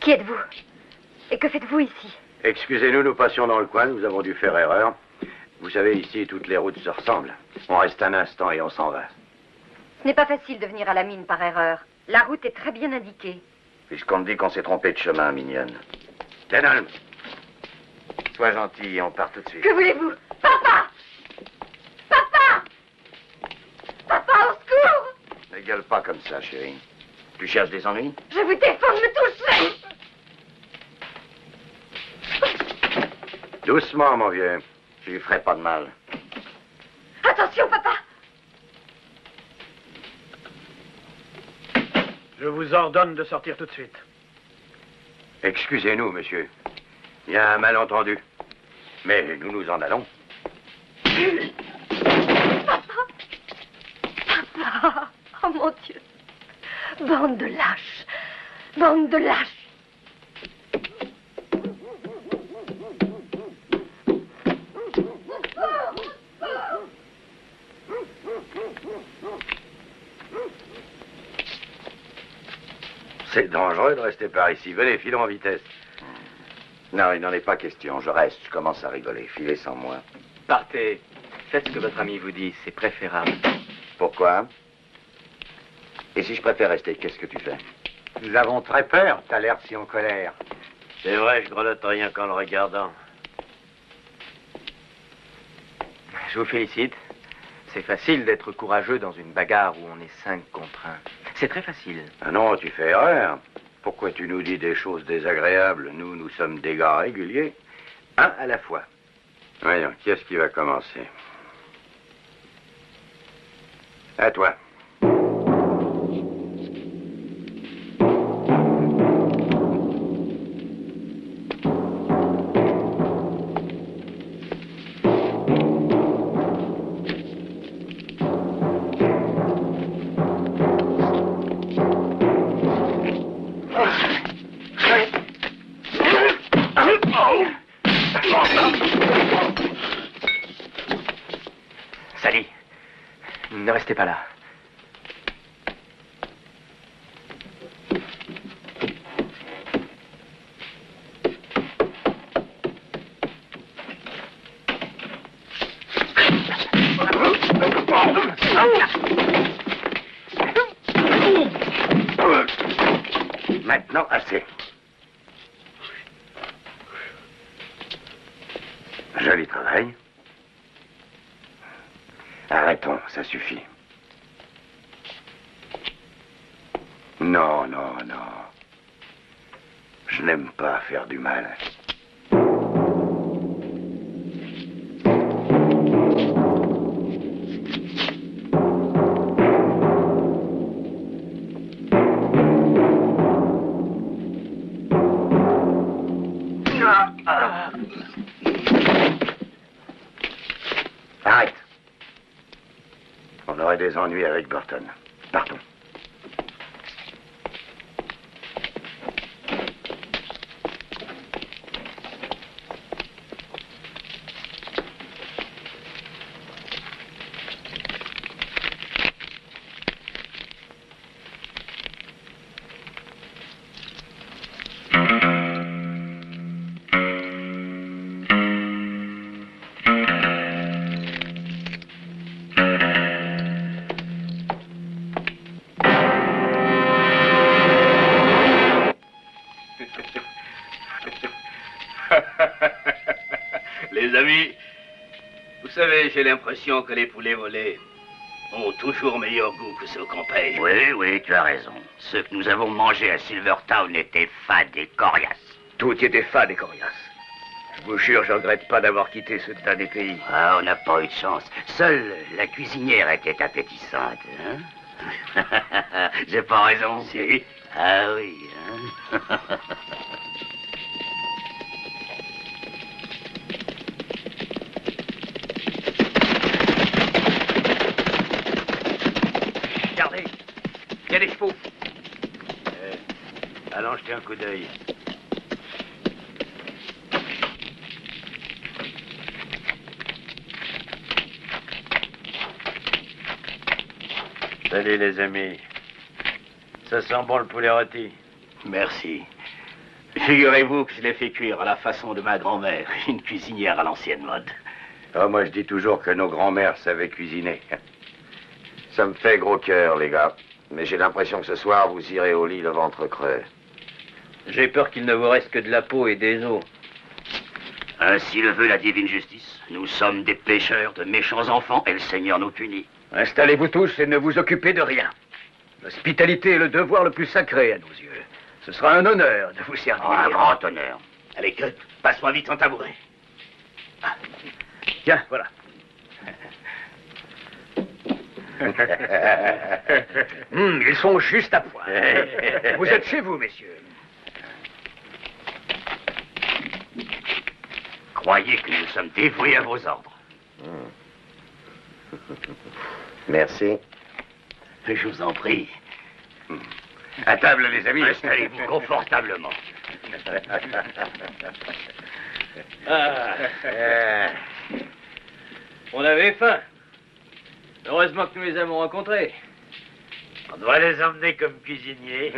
Qui êtes-vous? Et que faites-vous ici? Excusez-nous, nous passions dans le coin, nous avons dû faire erreur. Vous savez, ici, toutes les routes se ressemblent. On reste un instant et on s'en va. Ce n'est pas facile de venir à la mine par erreur. La route est très bien indiquée. Puisqu'on me dit qu'on s'est trompé de chemin, mignonne. Denholm, sois gentil, on part tout de suite. Que voulez-vous? Papa! Papa! Papa, au secours! Ne gueule pas comme ça, chérie. Tu cherches des ennuis? Je vous défends de me toucher! Doucement, mon vieux. Je lui ferai pas de mal. Attention, papa! Je vous ordonne de sortir tout de suite. Excusez-nous, monsieur. Il y a un malentendu. Mais nous nous en allons. Papa! Oh, mon Dieu! Bande de lâches! Bande de lâches! C'est dangereux de rester par ici. Venez, filons en vitesse. Non, il n'en est pas question. Je reste. Je commence à rigoler. Filez sans moi. Partez. Faites ce que votre ami vous dit. C'est préférable. Pourquoi? Et si je préfère rester, qu'est-ce que tu fais? Nous avons très peur. T'as l'air si en colère. C'est vrai, je grelotte rien qu'en le regardant. Je vous félicite. C'est facile d'être courageux dans une bagarre où on est 5 contre 1. C'est très facile. Ah non, tu fais erreur. Pourquoi tu nous dis des choses désagréables? Nous sommes des gars réguliers. Un à la fois. Voyons, qui est-ce qui va commencer? À toi. restez pas là. Maintenant, assez. Joli travail. Arrêtons, ça suffit. Non, non, non. Je n'aime pas faire du mal. Arrête. On aurait des ennuis avec Burton. Partons. Les amis, vous savez, j'ai l'impression que les poulets volés ont toujours meilleur goût que ceux qu'on paye. Oui, oui, tu as raison. Ceux que nous avons mangés à Silvertown étaient fades et coriaces. Tout était fade et coriace. Je vous jure, je regrette pas d'avoir quitté ce tas des pays. Ah, on n'a pas eu de chance. Seule la cuisinière était appétissante. Hein? J'ai pas raison? Si. Ah oui, hein? Regardez, il y a des chevaux. Allons jeter un coup d'œil. Salut les amis. Ça sent bon le poulet rôti. Merci. Figurez-vous que je l'ai fait cuire à la façon de ma grand-mère, une cuisinière à l'ancienne mode. Oh, moi, je dis toujours que nos grands-mères savaient cuisiner. Ça me fait gros cœur, les gars. Mais j'ai l'impression que ce soir, vous irez au lit le ventre creux. J'ai peur qu'il ne vous reste que de la peau et des os. Ainsi le veut la divine justice. Nous sommes des pécheurs, de méchants enfants, et le Seigneur nous punit. Installez-vous tous et ne vous occupez de rien. L'hospitalité est le devoir le plus sacré à nos yeux. Ce sera un honneur de vous servir. Oh, un grand honneur. Allez, Cut, passe-moi vite ton tabouret. Tiens, voilà. Ils sont juste à point. Vous êtes chez vous, messieurs. Croyez que nous sommes dévoués à vos ordres. Merci. Je vous en prie. À table, les amis. Installez-vous confortablement. On avait faim. Heureusement que nous les avons rencontrés. On doit les emmener comme cuisiniers.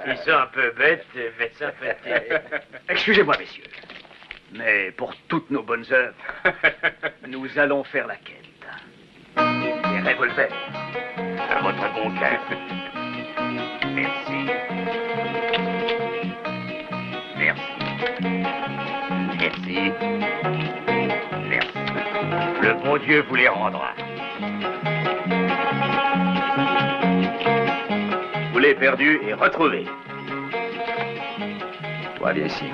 Ils sont un peu bêtes, mais sympathiques. Excusez-moi, messieurs. Mais pour toutes nos bonnes œuvres, nous allons faire la quête. Des revolvers. À votre bon cœur. Merci. Merci. Merci. Merci. Le bon Dieu vous les rendra. Vous l'avez perdu et retrouvé. Toi, viens ici.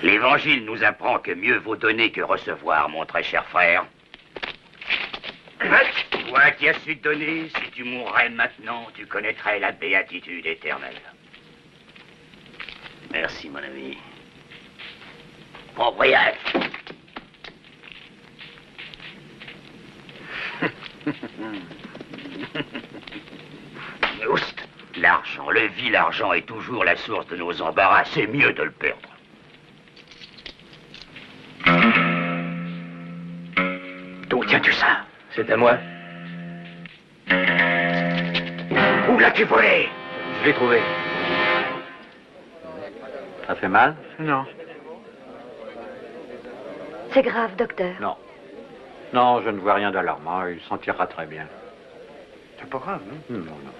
L'Évangile nous apprend que mieux vaut donner que recevoir, mon très cher frère. Toi qui as su donner, si tu mourrais maintenant, tu connaîtrais la béatitude éternelle. Merci, mon ami. Bon voyage. le vil argent est toujours la source de nos embarras, c'est mieux de le perdre. D'où tiens-tu ça? C'est à moi. Où l'as-tu volé? Je l'ai trouvé. Ça fait mal? Non. C'est grave, docteur. Non. Non, je ne vois rien d'alarmant. Il s'en tirera très bien. C'est pas grave, non? Non, non.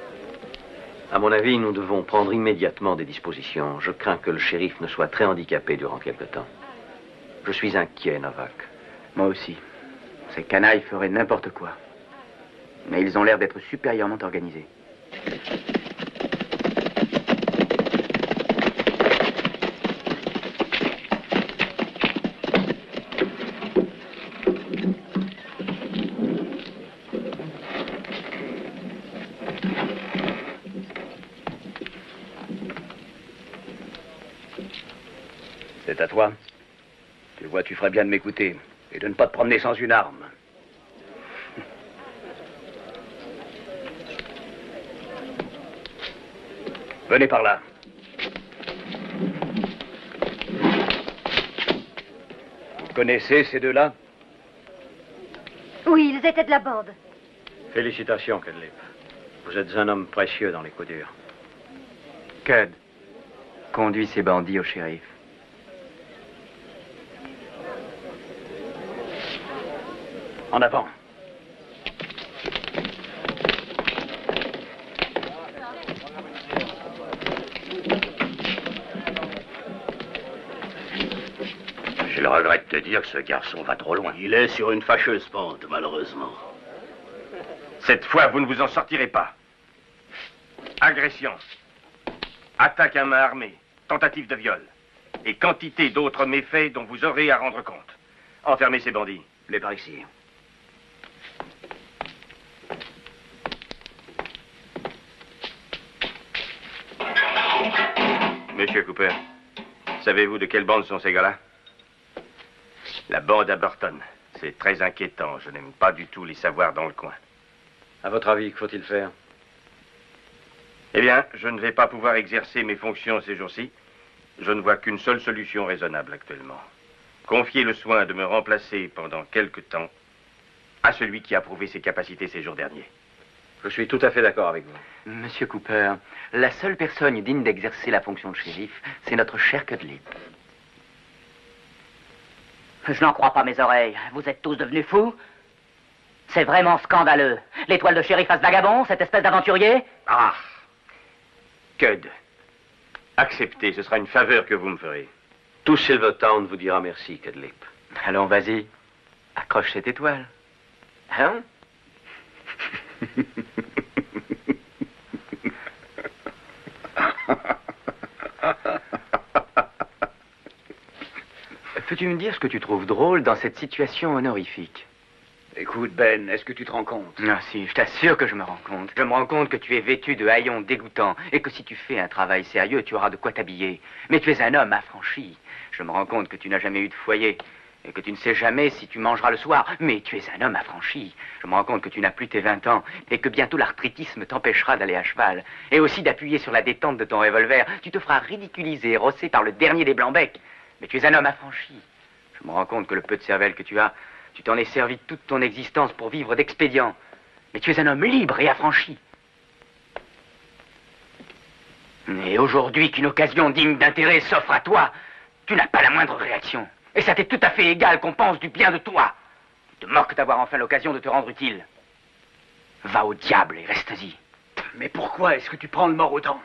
À mon avis, nous devons prendre immédiatement des dispositions. Je crains que le shérif ne soit très handicapé durant quelque temps. Je suis inquiet, Novak. Moi aussi. Ces canailles feraient n'importe quoi. Mais ils ont l'air d'être supérieurement organisés. C'est à toi. Tu vois, tu ferais bien de m'écouter et de ne pas te promener sans une arme. Venez par là. Vous connaissez ces deux-là? Oui, ils étaient de la bande. Félicitations, Cudlip. Vous êtes un homme précieux dans les coups durs. Cud, conduis ces bandits au shérif. En avant. Je le regrette de te dire que ce garçon va trop loin. Il est sur une fâcheuse pente, malheureusement. Cette fois, vous ne vous en sortirez pas. Agression, attaque à main armée, tentative de viol et quantité d'autres méfaits dont vous aurez à rendre compte. Enfermez ces bandits. Les par ici. Monsieur Cooper, savez-vous de quelle bande sont ces gars-là? La bande à Burton. C'est très inquiétant. Je n'aime pas du tout les savoir dans le coin. À votre avis, que faut-il faire? Eh bien, je ne vais pas pouvoir exercer mes fonctions ces jours-ci. Je ne vois qu'une seule solution raisonnable actuellement. Confier le soin de me remplacer pendant quelque temps à celui qui a prouvé ses capacités ces jours derniers. Je suis tout à fait d'accord avec vous. Monsieur Cooper, la seule personne digne d'exercer la fonction de shérif, c'est notre cher Cudlip. Je n'en crois pas mes oreilles. Vous êtes tous devenus fous? C'est vraiment scandaleux. L'étoile de shérif à ce vagabond, cette espèce d'aventurier? Ah! Cud, acceptez, ce sera une faveur que vous me ferez. Tout Silvertown vous dira merci, Cudlip. Allons, vas-y. Accroche cette étoile. Hein? Peux-tu me dire ce que tu trouves drôle dans cette situation honorifique? Écoute, Ben, est-ce que tu te rends compte? Ah si, je t'assure que je me rends compte. Je me rends compte que tu es vêtu de haillons dégoûtants et que si tu fais un travail sérieux, tu auras de quoi t'habiller. Mais tu es un homme affranchi. Je me rends compte que tu n'as jamais eu de foyer et que tu ne sais jamais si tu mangeras le soir. Mais tu es un homme affranchi. Je me rends compte que tu n'as plus tes 20 ans et que bientôt l'arthritisme t'empêchera d'aller à cheval. Et aussi d'appuyer sur la détente de ton revolver. Tu te feras ridiculiser et rosser par le dernier des blancs-becs. Mais tu es un homme affranchi. Je me rends compte que le peu de cervelle que tu as, tu t'en es servi toute ton existence pour vivre d'expédients. Mais tu es un homme libre et affranchi. Et aujourd'hui qu'une occasion digne d'intérêt s'offre à toi, tu n'as pas la moindre réaction. Et ça t'est tout à fait égal qu'on pense du bien de toi. Tu te moques d'avoir enfin l'occasion de te rendre utile. Va au diable et reste-y. Mais pourquoi est-ce que tu prends le mort aux dents?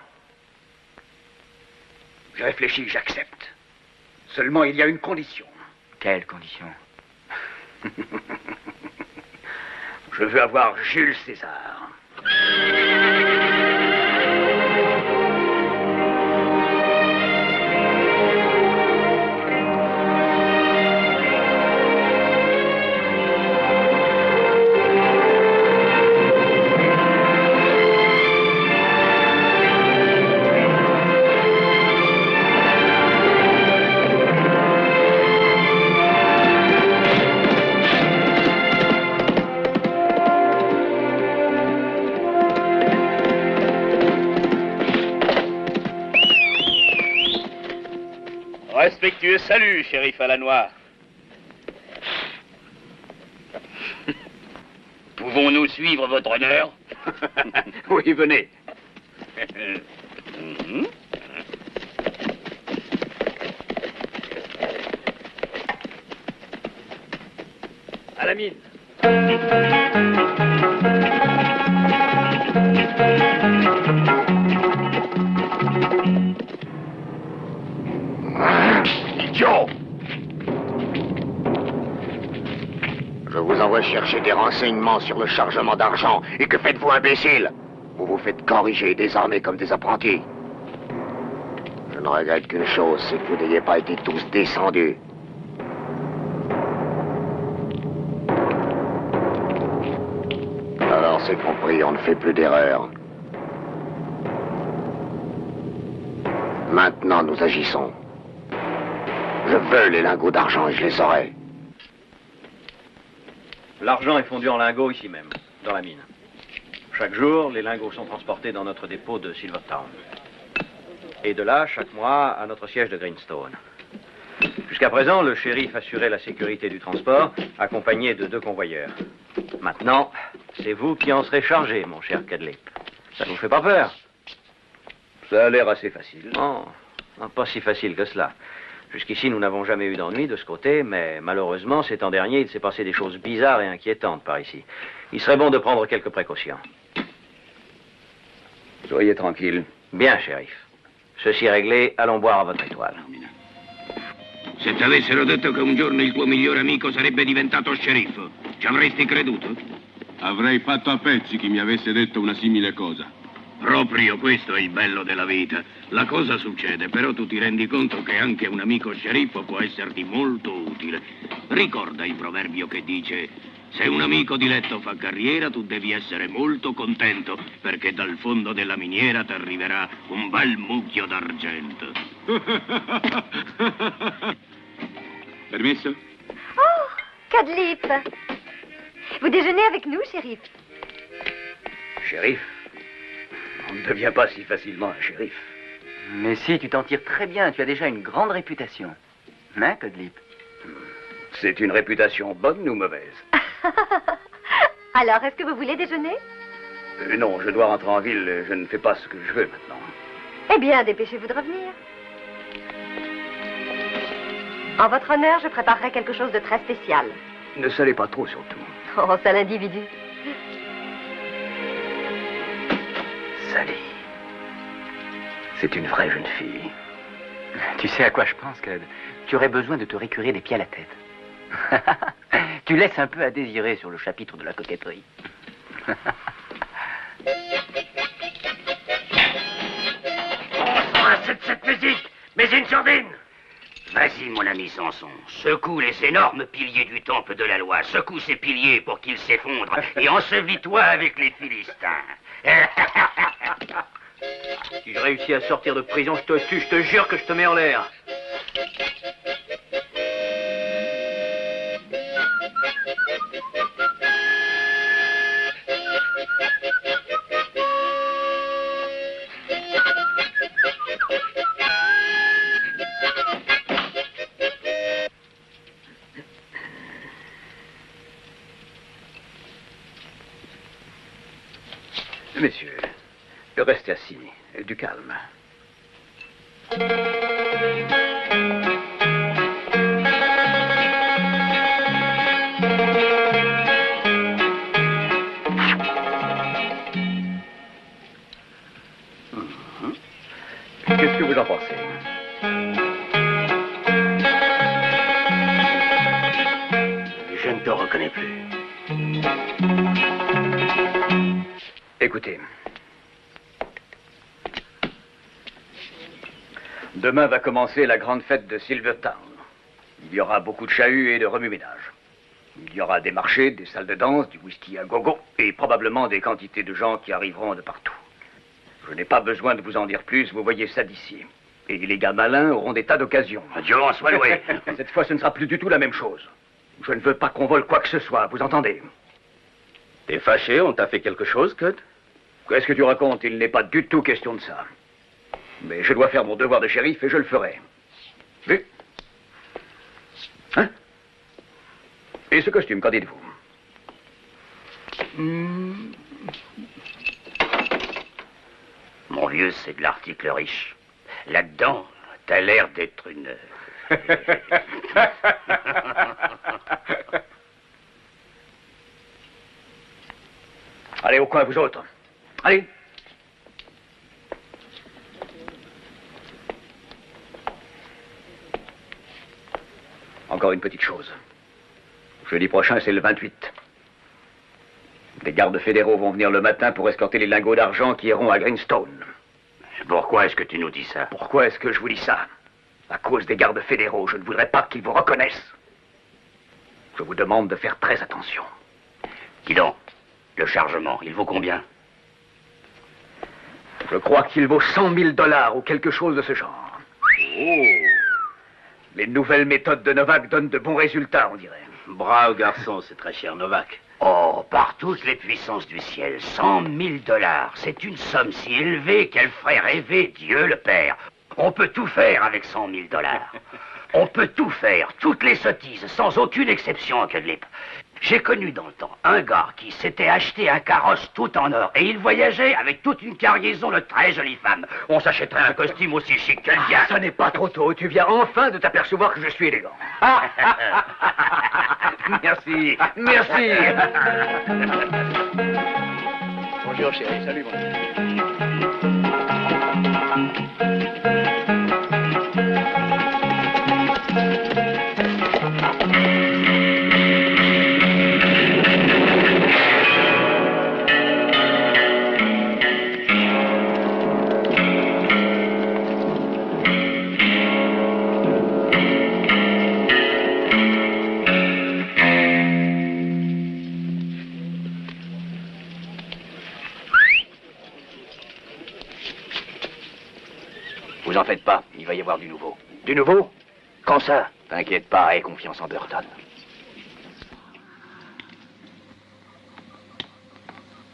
J'ai réfléchi, j'accepte. Seulement, il y a une condition. Quelle condition? Je veux avoir Jules César. Respectueux salut, shérif à la noix. Pouvons-nous suivre votre honneur? Oui, venez. À la mine. Idiot! Je vous envoie chercher des renseignements sur le chargement d'argent. Et que faites-vous, imbécile? Vous vous faites corriger et désarmer comme des apprentis. Je ne regrette qu'une chose, c'est que vous n'ayez pas été tous descendus. Alors c'est compris, on ne fait plus d'erreurs. Maintenant, nous agissons. Je veux les lingots d'argent et je les aurai. L'argent est fondu en lingots ici même, dans la mine. Chaque jour, les lingots sont transportés dans notre dépôt de Silvertown. Et de là, chaque mois, à notre siège de Greenstone. Jusqu'à présent, le shérif assurait la sécurité du transport, accompagné de 2 convoyeurs. Maintenant, c'est vous qui en serez chargé, mon cher Cudlip. Ça ne vous fait pas peur? Ça a l'air assez facile. Non, pas si facile que cela. Jusqu'ici, nous n'avons jamais eu d'ennui de ce côté, mais malheureusement, ces temps derniers, il s'est passé des choses bizarres et inquiétantes par ici. Il serait bon de prendre quelques précautions. Soyez tranquille. Bien, shérif. Ceci réglé, allons boire à votre étoile. Se ti avessero detto che un giorno il tuo migliore amico sarebbe diventato sceriffo, ci avresti creduto? Avrei fatto a pezzi chi mi avesse detto una simile cosa. Proprio questo è il bello della vita. La cosa succede, però tu ti rendi conto che anche un amico sceriffo può esserti molto utile. Ricorda il proverbio che dice: se un amico di letto fa carriera, tu devi essere molto contento, perché dal fondo della miniera ti arriverà un bel mucchio d'argento. Permesso? Oh, Cudlip. Vous déjeunez avec nous, shérif? Shérif? On ne devient pas si facilement un shérif. Mais si, tu t'en tires très bien. Tu as déjà une grande réputation. Hein, Cudlip? C'est une réputation bonne ou mauvaise? Alors, est-ce que vous voulez déjeuner? Non, je dois rentrer en ville. Je ne fais pas ce que je veux maintenant. Eh bien, dépêchez-vous de revenir. En votre honneur, je préparerai quelque chose de très spécial. Ne salez pas trop, surtout. Oh, sale individu. Sally. C'est une vraie jeune fille. Tu sais à quoi je pense, Cud? Tu aurais besoin de te récurer des pieds à la tête. Tu laisses un peu à désirer sur le chapitre de la coquetterie. Cette musique, mais une sordine. Vas-y, mon ami Samson, secoue les énormes piliers du temple de la loi. Secoue ces piliers pour qu'ils s'effondrent et ensevelis-toi avec les Philistins. Si je réussis à sortir de prison, je te tue, je te jure que je te mets en l'air. Messieurs, restez assis. Du calme. Qu'est-ce que vous en pensez? Je ne te reconnais plus. Écoutez. Demain va commencer la grande fête de Silvertown. Il y aura beaucoup de chahuts et de remue-ménage. Il y aura des marchés, des salles de danse, du whisky à gogo et probablement des quantités de gens qui arriveront de partout. Je n'ai pas besoin de vous en dire plus, vous voyez ça d'ici. Et les gars malins auront des tas d'occasions. Dieu en soit loué. Cette fois, ce ne sera plus du tout la même chose. Je ne veux pas qu'on vole quoi que ce soit, vous entendez? T'es fâché, on t'a fait quelque chose, Cud? Qu'est-ce que tu racontes? Il n'est pas du tout question de ça. Mais je dois faire mon devoir de shérif et je le ferai. Vu? Hein? Et ce costume, qu'en dites-vous? Mon vieux, c'est de l'article riche. Là-dedans, t'as l'air d'être une... Allez, au coin, vous autres. Allez. Encore une petite chose. Jeudi prochain, c'est le 28. Des gardes fédéraux vont venir le matin pour escorter les lingots d'argent qui iront à Greenstone. Pourquoi est-ce que tu nous dis ça? Pourquoi est-ce que je vous dis ça? À cause des gardes fédéraux, je ne voudrais pas qu'ils vous reconnaissent. Je vous demande de faire très attention. Dis donc, le chargement, il vaut combien? Je crois qu'il vaut 100 000 $ ou quelque chose de ce genre. Oh! Les nouvelles méthodes de Novak donnent de bons résultats, on dirait. Bravo, garçon, c'est très cher, Novak. Oh, par toutes les puissances du ciel, 100 000 $. C'est une somme si élevée qu'elle ferait rêver Dieu le Père. On peut tout faire avec 100 000 $. On peut tout faire, toutes les sottises, sans aucune exception, Cudlip. J'ai connu dans le temps un gars qui s'était acheté un carrosse tout en or et il voyageait avec toute une cargaison de très jolies femmes. On s'achèterait un costume aussi chic que le tien. Ce n'est pas trop tôt. Tu viens enfin de t'apercevoir que je suis élégant. Merci. Merci. Bonjour, chérie. Salut, mon Vous en faites pas, il va y avoir du nouveau. Du nouveau? Quand ça? T'inquiète pas, aie confiance en Burton.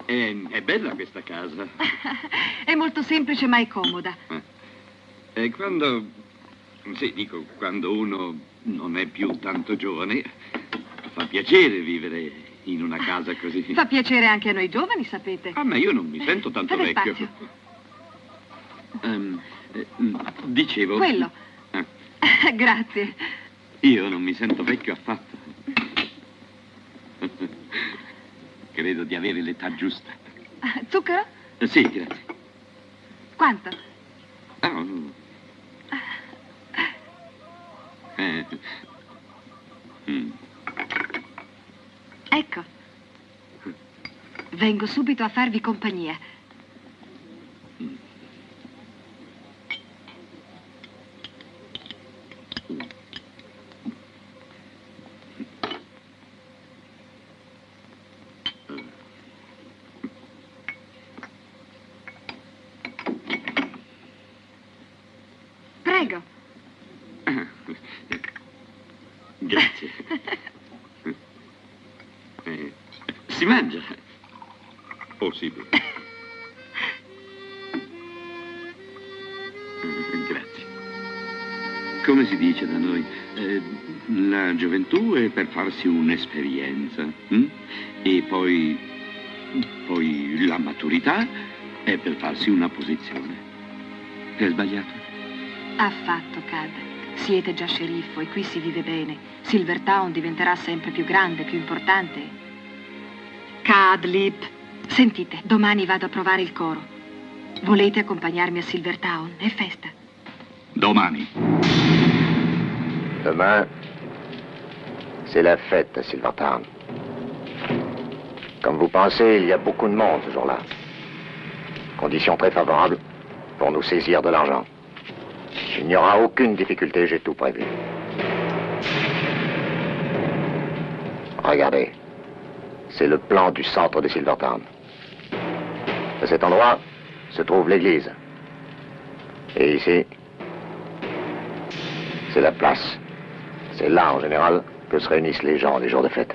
È bella questa casa. È molto semplice ma è comoda. E quando... Sì, dico, quando uno non è più tanto giovane, fa piacere vivere in una casa così. Fa piacere anche a noi giovani, sapete. Ah, ma io non mi sento tanto Fate vecchio. spazio. Dicevo... Quello. Grazie. Io non mi sento vecchio affatto. Credo di avere l'età giusta. Zucchero? Sì, grazie. Quanto? Ecco. Vengo subito a farvi compagnia. Prego. Grazie. Si mangia? Oh, sì. Grazie. Come si dice da noi? La gioventù è per farsi un'esperienza. E poi la maturità è per farsi una posizione. È sbagliato? Affatto, Cad. Siete già sceriffo e qui si vive bene. Silvertown diventerà sempre più grande, più importante. Cudlip, sentite, domani vado a provare il coro. Volete accompagnarmi a Silvertown? È festa. Domani. Demain, c'est la fête à Silvertown. Comme vous pensez, il y a beaucoup de monde ce jour-là. Conditions très favorables pour nous saisir de l'argent. Il n'y aura aucune difficulté, j'ai tout prévu. Regardez, c'est le plan du centre de Silvertown. À cet endroit se trouve l'église. Et ici, c'est la place. C'est là, en général, que se réunissent les gens les jours de fête.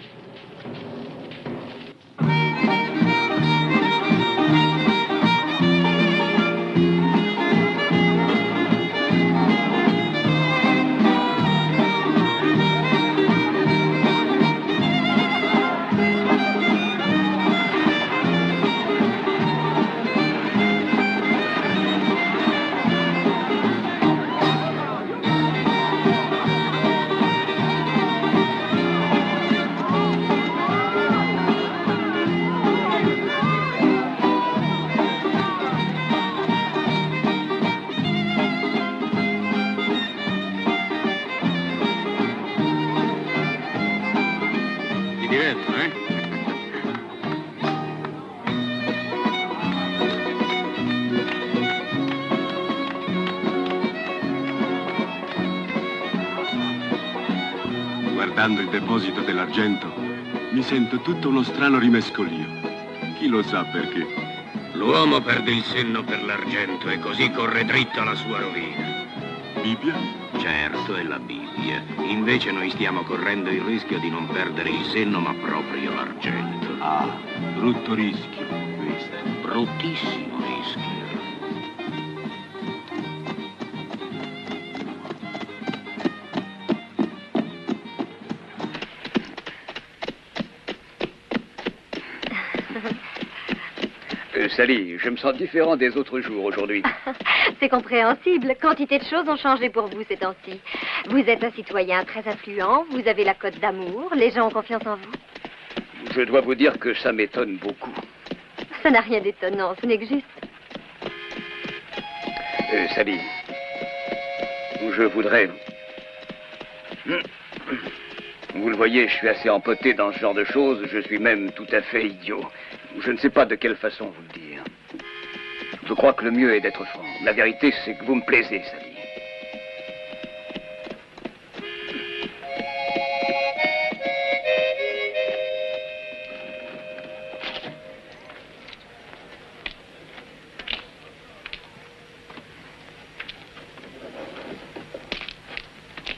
diretto, eh? Guardando il deposito dell'argento, mi sento tutto uno strano rimescolio. Chi lo sa perché? L'uomo perde il senno per l'argento e così corre dritto alla sua rovina. Bibbia? Certo, è la Bibbia. Invece noi stiamo correndo il rischio di non perdere il senno, ma proprio l'argento. Ah, brutto rischio, questo. Bruttissimo rischio. Sally, je me sens différent des autres jours aujourd'hui. C'est compréhensible. Quantité de choses ont changé pour vous ces temps-ci. Vous êtes un citoyen très influent, vous avez la cote d'amour, les gens ont confiance en vous. Je dois vous dire que ça m'étonne beaucoup. Ça n'a rien d'étonnant, ce n'est que juste. Sally, je voudrais... Vous le voyez, je suis assez empoté dans ce genre de choses. Je suis même tout à fait idiot. Je ne sais pas de quelle façon vous le dire. Je crois que le mieux est d'être franc. La vérité, c'est que vous me plaisez, Sally.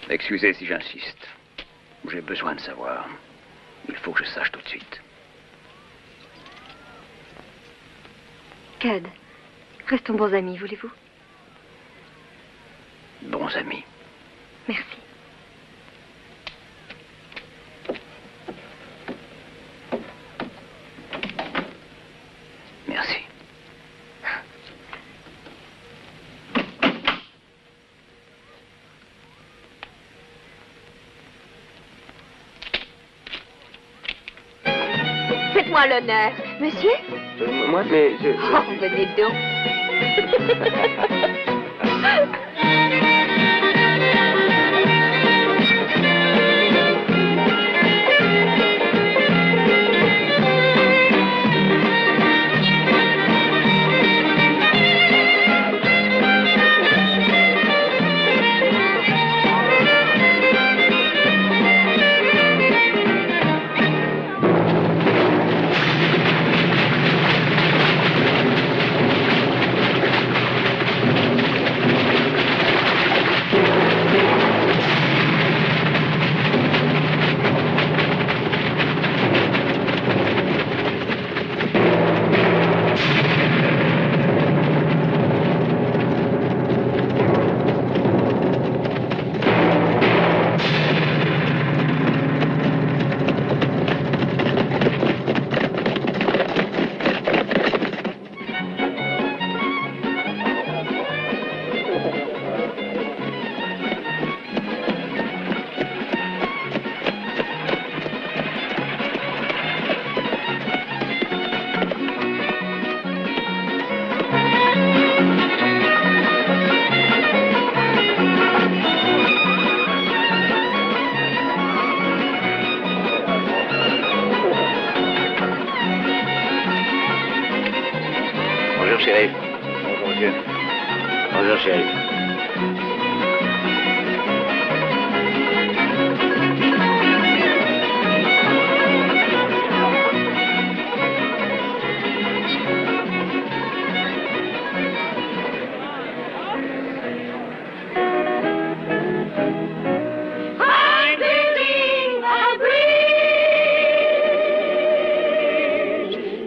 Excusez si j'insiste. J'ai besoin de savoir. Il faut que je sache tout de suite. Cud, restons bons amis, voulez-vous? Bons amis. Merci. Merci. Faites-moi l'honneur. Monsieur? Moi, mais je... Oh, venez donc. Bonjour, shérif. Bonjour, monsieur. Bonjour, shérif.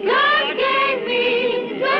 God gave me the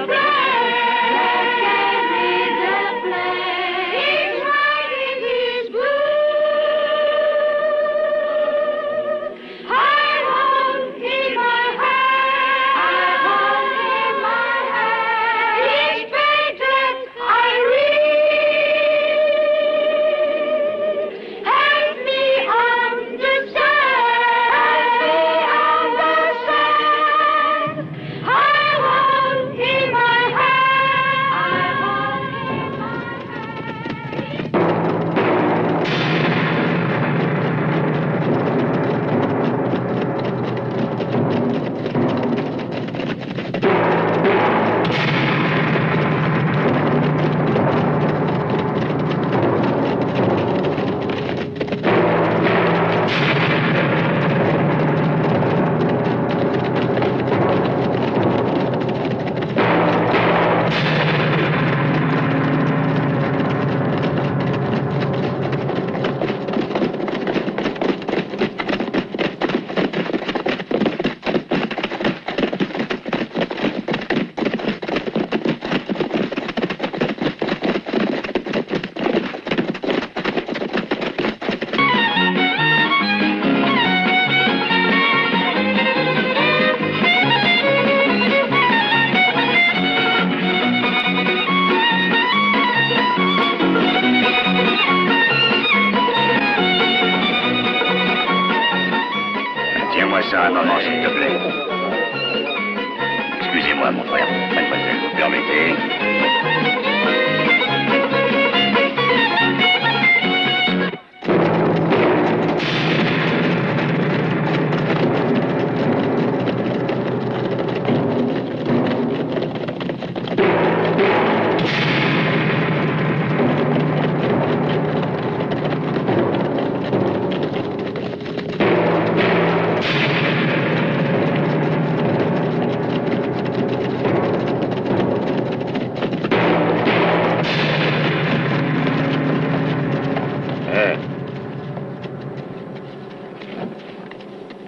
moment, s'il te plaît. Excusez-moi, mon frère. Mademoiselle, vous permettez?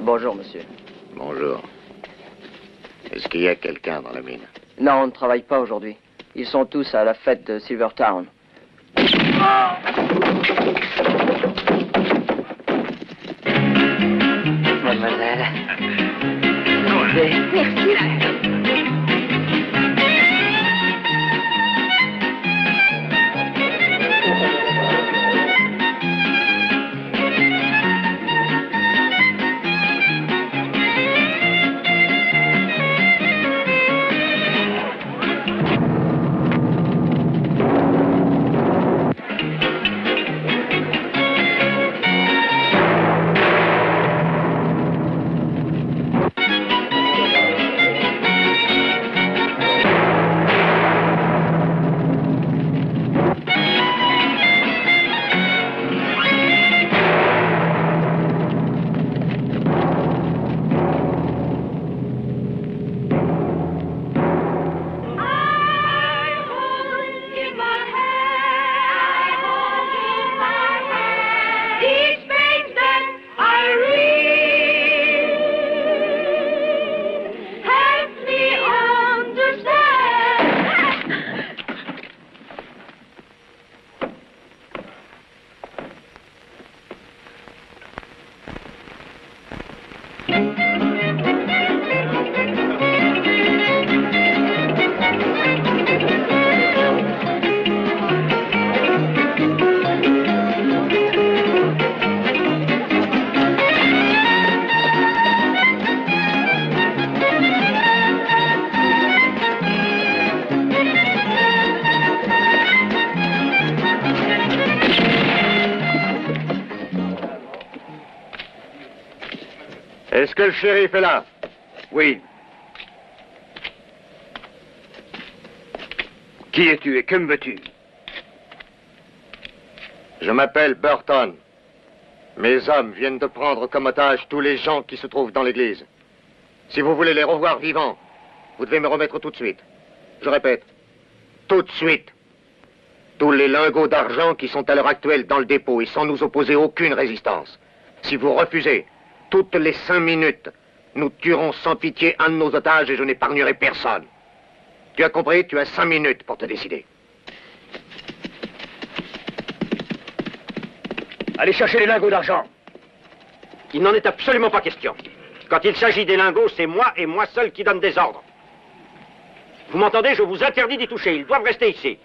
Bonjour, monsieur. Bonjour. Est-ce qu'il y a quelqu'un dans la mine? Non, on ne travaille pas aujourd'hui. Ils sont tous à la fête de Silvertown. Mademoiselle. Merci. Est-ce que le shérif est là? Oui. Qui es-tu et que me veux-tu? Je m'appelle Burton. Mes hommes viennent de prendre comme otage tous les gens qui se trouvent dans l'église. Si vous voulez les revoir vivants, vous devez me remettre tout de suite. Je répète, tout de suite. Tous les lingots d'argent qui sont à l'heure actuelle dans le dépôt et sans nous opposer aucune résistance. Si vous refusez, toutes les 5 minutes, nous tuerons sans pitié un de nos otages et je n'épargnerai personne. Tu as compris? Tu as 5 minutes pour te décider. Allez chercher les lingots d'argent. Il n'en est absolument pas question. Quand il s'agit des lingots, c'est moi et moi seul qui donne des ordres. Vous m'entendez? Je vous interdis d'y toucher. Ils doivent rester ici.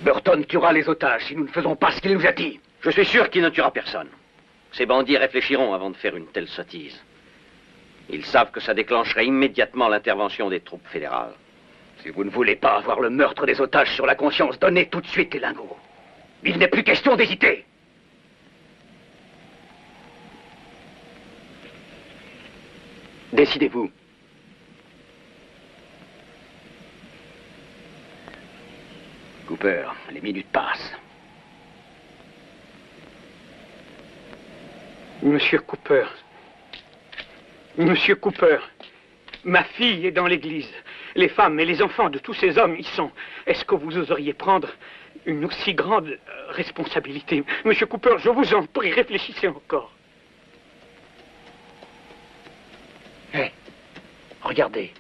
Burton tuera les otages si nous ne faisons pas ce qu'il nous a dit. Je suis sûr qu'il ne tuera personne. Ces bandits réfléchiront avant de faire une telle sottise. Ils savent que ça déclencherait immédiatement l'intervention des troupes fédérales. Si vous ne voulez pas avoir le meurtre des otages sur la conscience, donnez tout de suite les lingots. Il n'est plus question d'hésiter. Décidez-vous. Cooper, les minutes passent. Monsieur Cooper. Monsieur Cooper. Ma fille est dans l'église. Les femmes et les enfants de tous ces hommes y sont. Est-ce que vous oseriez prendre une aussi grande responsabilité? Monsieur Cooper, je vous en prie, réfléchissez encore. Hé, regardez.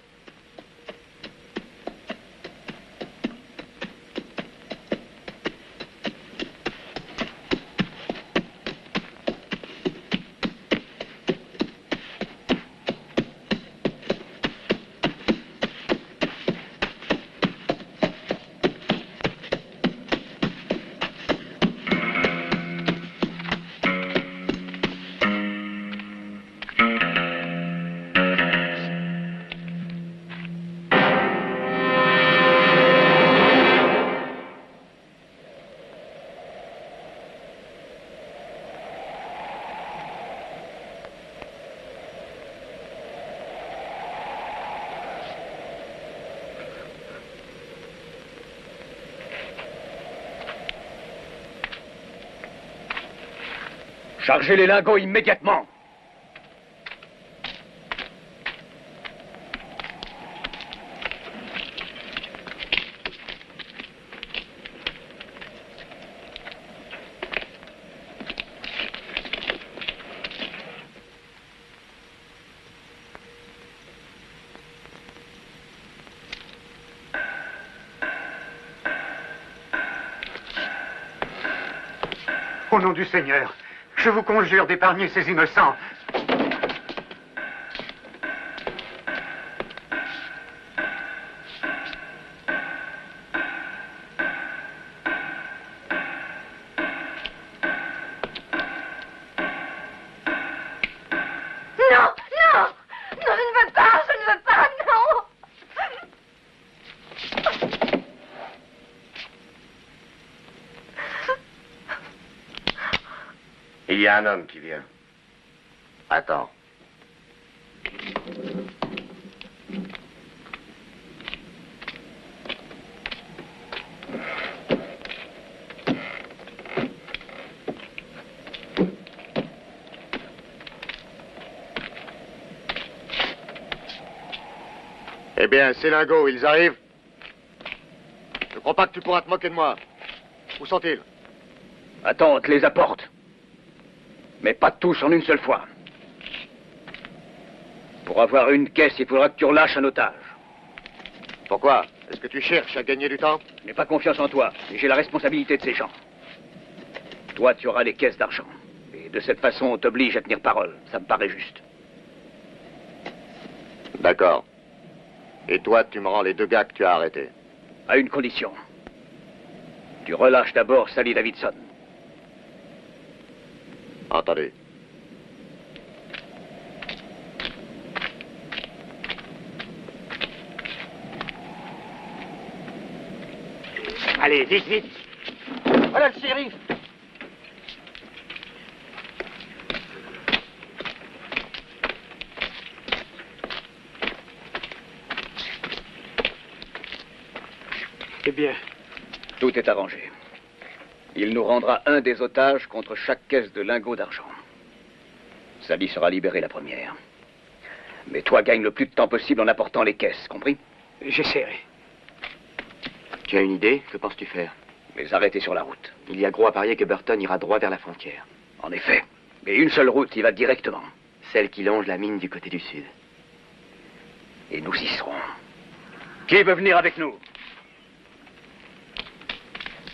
Chargez les lingots immédiatement. Au nom du Seigneur, je vous conjure d'épargner ces innocents. Non, non, non, je ne veux pas, non. Il y a un homme qui vient. Attends. Eh bien, ces lingots, ils arrivent. Je crois pas que tu pourras te moquer de moi. Où sont-ils? Attends, on te les apporte. Mais pas tous en une seule fois. Pour avoir une caisse, il faudra que tu relâches un otage. Pourquoi? Est-ce que tu cherches à gagner du temps? Je n'ai pas confiance en toi, et j'ai la responsabilité de ces gens. Toi, tu auras les caisses d'argent. Et de cette façon, on t'oblige à tenir parole. Ça me paraît juste. D'accord. Et toi, tu me rends les 2 gars que tu as arrêtés. À une condition. Tu relâches d'abord Sally Davidson. Entendu. Allez, vite, vite. Voilà le shérif. Eh bien, tout est arrangé. Il nous rendra un des otages contre chaque caisse de lingots d'argent. Sally sera libérée la première. Mais toi, gagne le plus de temps possible en apportant les caisses, compris? J'essaierai. Tu as une idée? Que penses-tu faire? Les arrêter sur la route. Il y a gros à parier que Burton ira droit vers la frontière. En effet. Mais une seule route, il va directement. Celle qui longe la mine du côté du sud. Et nous y serons. Qui veut venir avec nous?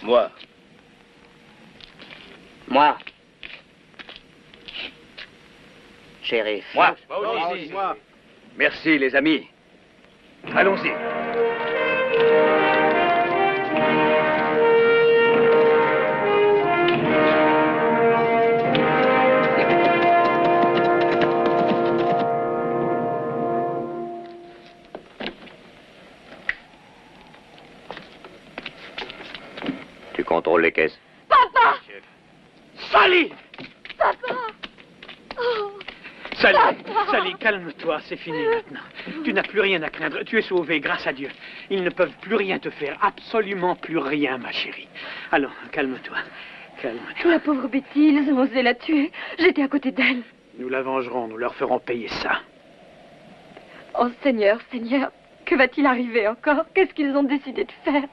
Moi. Moi. Shérif. Moi. Moi. Merci, les amis. Allons-y. Tu contrôles les caisses. Papa! Sally! Papa! Oh! Sally, Papa! Sally, calme-toi, c'est fini maintenant. Tu n'as plus rien à craindre, tu es sauvée, grâce à Dieu. Ils ne peuvent plus rien te faire, absolument plus rien, ma chérie. Allons, calme-toi, calme-toi. La pauvre Betty, ils ont osé la tuer. J'étais à côté d'elle. Nous la vengerons, nous leur ferons payer ça. Oh Seigneur, Seigneur, Que va-t-il arriver encore? Qu'est-ce qu'ils ont décidé de faire?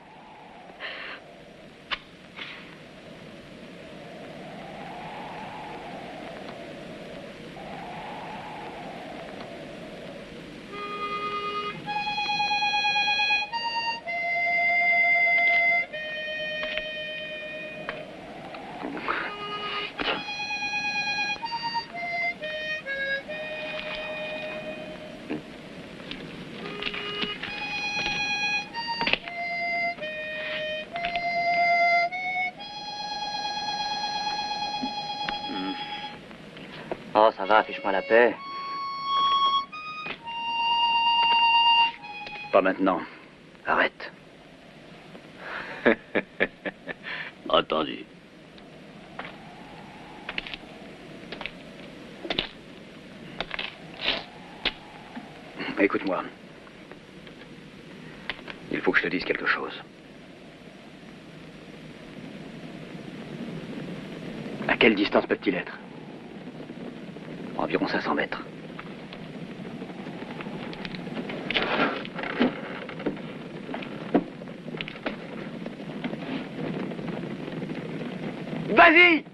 Oh, ça va, fiche-moi la paix. Pas maintenant. Arrête. Entendu. Écoute-moi. Il faut que je te dise quelque chose. À quelle distance peuvent-ils être? Environ 500 mètres. Vas-y!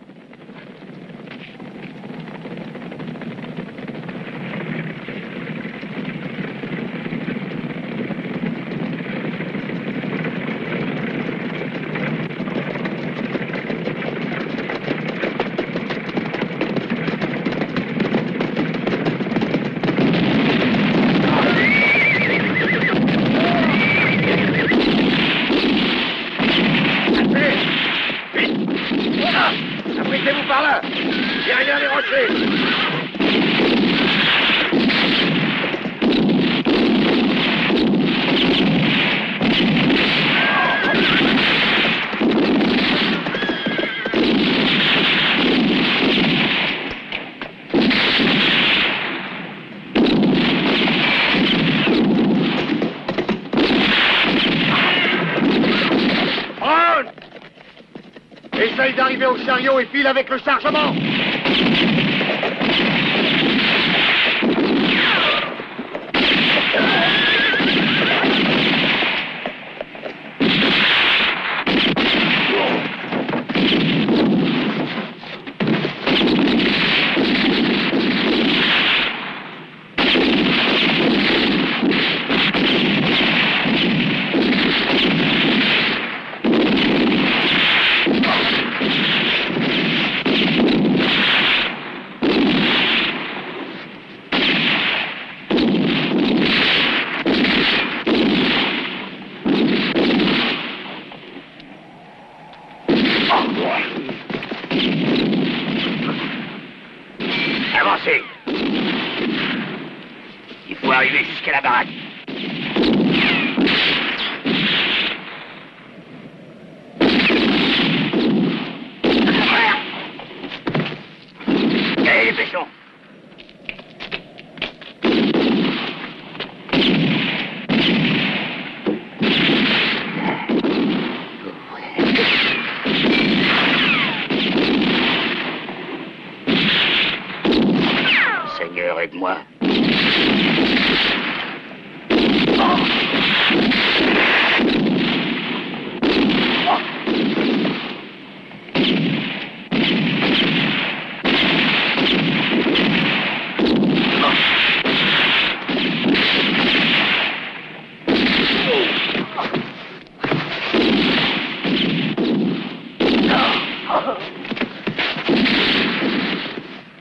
Abritez-vous par là! Derrière les rochers! Brown! Essaye d'arriver au chariot et file avec le chargement! Avancez! Il faut arriver jusqu'à la baraque. Allez, dépêchons! Seigneur, aide-moi.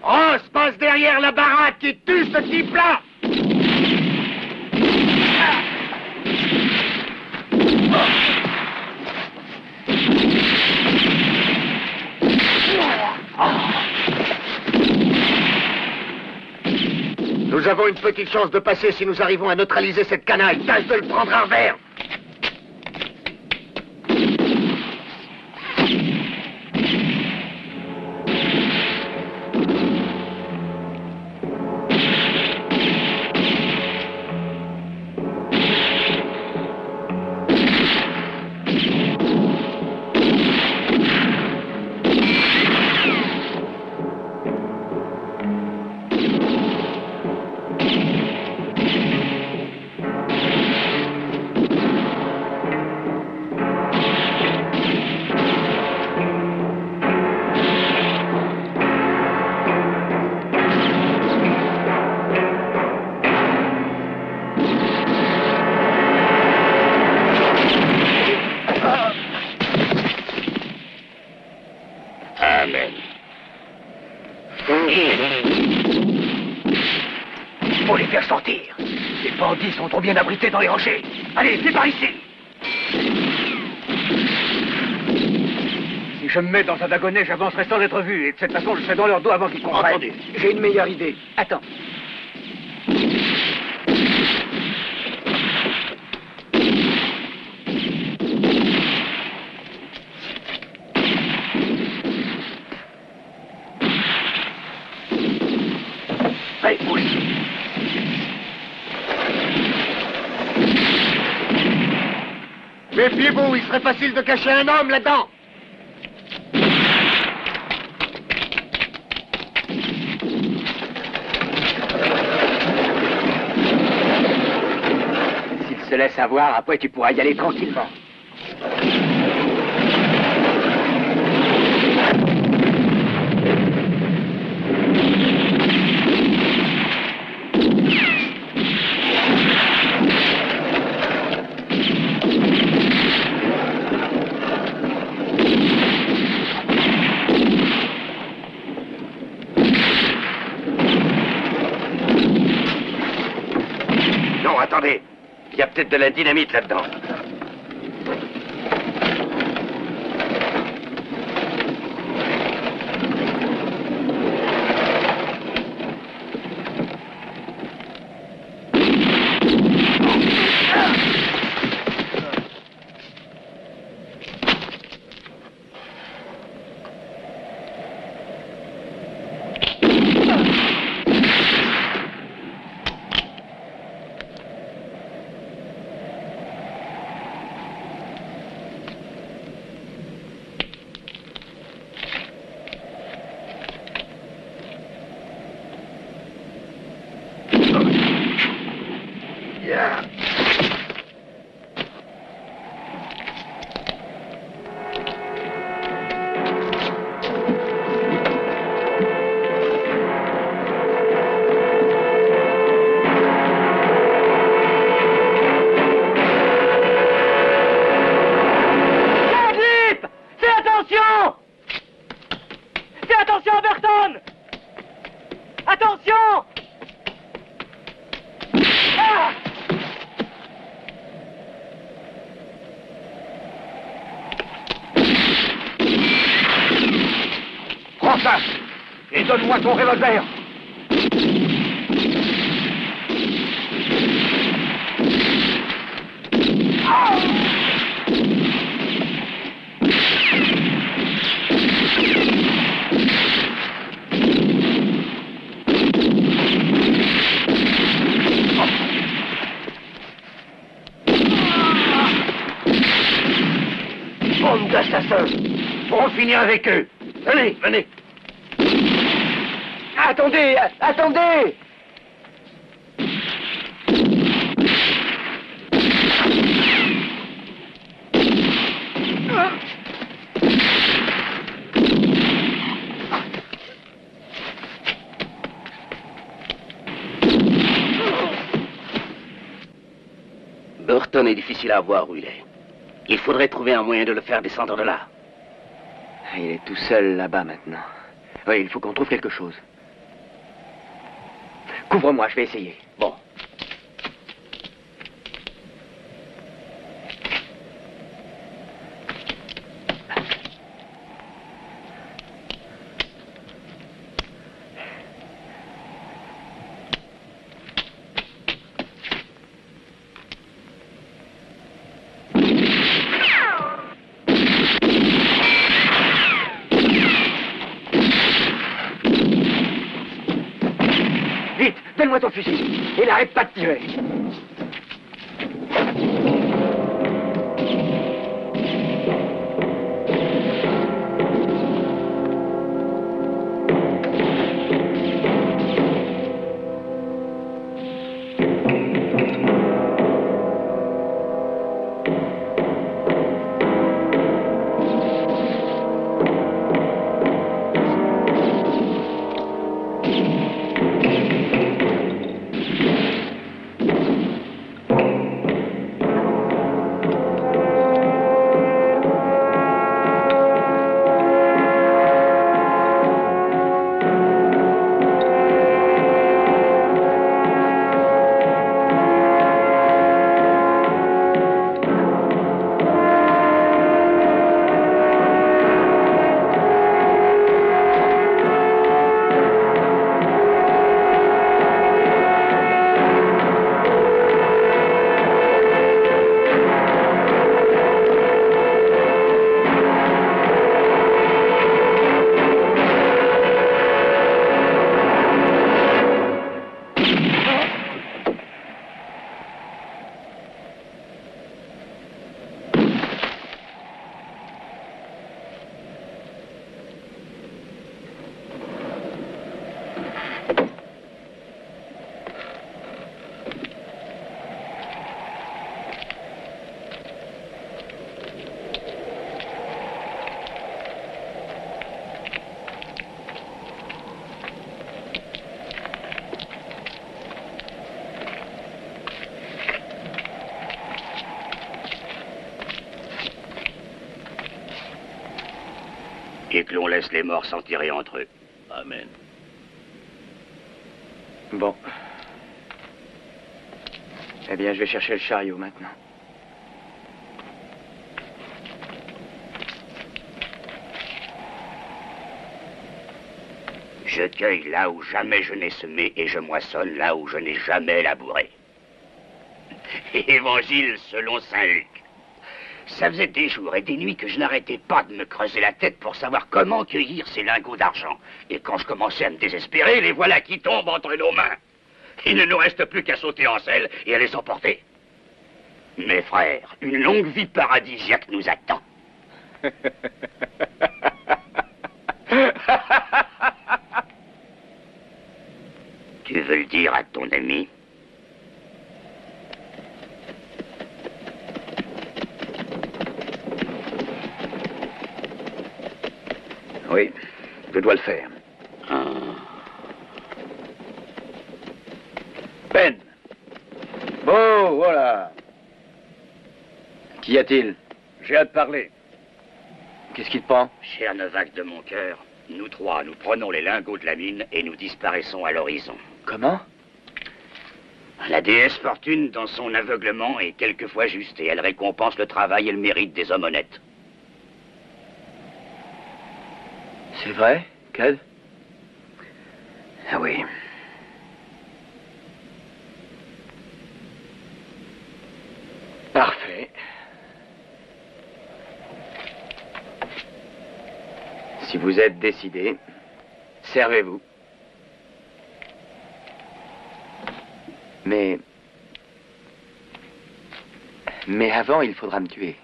On se passe derrière la baraque et tue ce type-là! Nous avons une petite chance de passer si nous arrivons à neutraliser cette canaille. Tâche de le prendre à revers! sont trop bien abrités dans les rochers. Allez, viens par ici. Si je me mets dans un wagonnet, j'avancerai sans être vu. Et de cette façon, je serai dans leur dos avant qu'ils comprennent. Attendez, j'ai une meilleure idée. Attends. Allez, pousse. Méfiez-vous, il serait facile de cacher un homme là-dedans. S'il se laisse avoir, après tu pourras y aller tranquillement. Non, attendez. Il y a peut-être de la dynamite là-dedans. Prends ça et donne-moi ton revolver. Bande d'assassins. Pour en finir avec eux. Venez, venez. Attendez, attendez! Burton est difficile à voir où il est. Il faudrait trouver un moyen de le faire descendre de là. Il est tout seul là-bas maintenant. Oui, il faut qu'on trouve quelque chose. Couvre-moi, je vais essayer. Bon. Vite, donne-moi ton fusil. Et n'arrête pas de tirer. et que l'on laisse les morts s'en tirer entre eux. Amen. Bon. Eh bien, je vais chercher le chariot maintenant. Je cueille là où jamais je n'ai semé et je moissonne là où je n'ai jamais labouré. Évangile selon saint Luc. Ça faisait des jours et des nuits que je n'arrêtais pas de me creuser la tête pour savoir comment cueillir ces lingots d'argent. Et quand je commençais à me désespérer, les voilà qui tombent entre nos mains. Il ne nous reste plus qu'à sauter en selle et à les emporter. Mes frères, une longue vie paradisiaque nous attend. Tu veux le dire à ton ami? Oui, je dois le faire. Ben. Bon, voilà. Qu'y a-t-il? J'ai hâte de parler. Qu'est-ce qui te prend? Cher Novak de mon cœur, nous trois, nous prenons les lingots de la mine et nous disparaissons à l'horizon. Comment? La déesse Fortune, dans son aveuglement, est quelquefois juste et elle récompense le travail et le mérite des hommes honnêtes. C'est vrai, Cad? Ah oui. Parfait. Si vous êtes décidé, servez-vous. Mais avant, il faudra me tuer.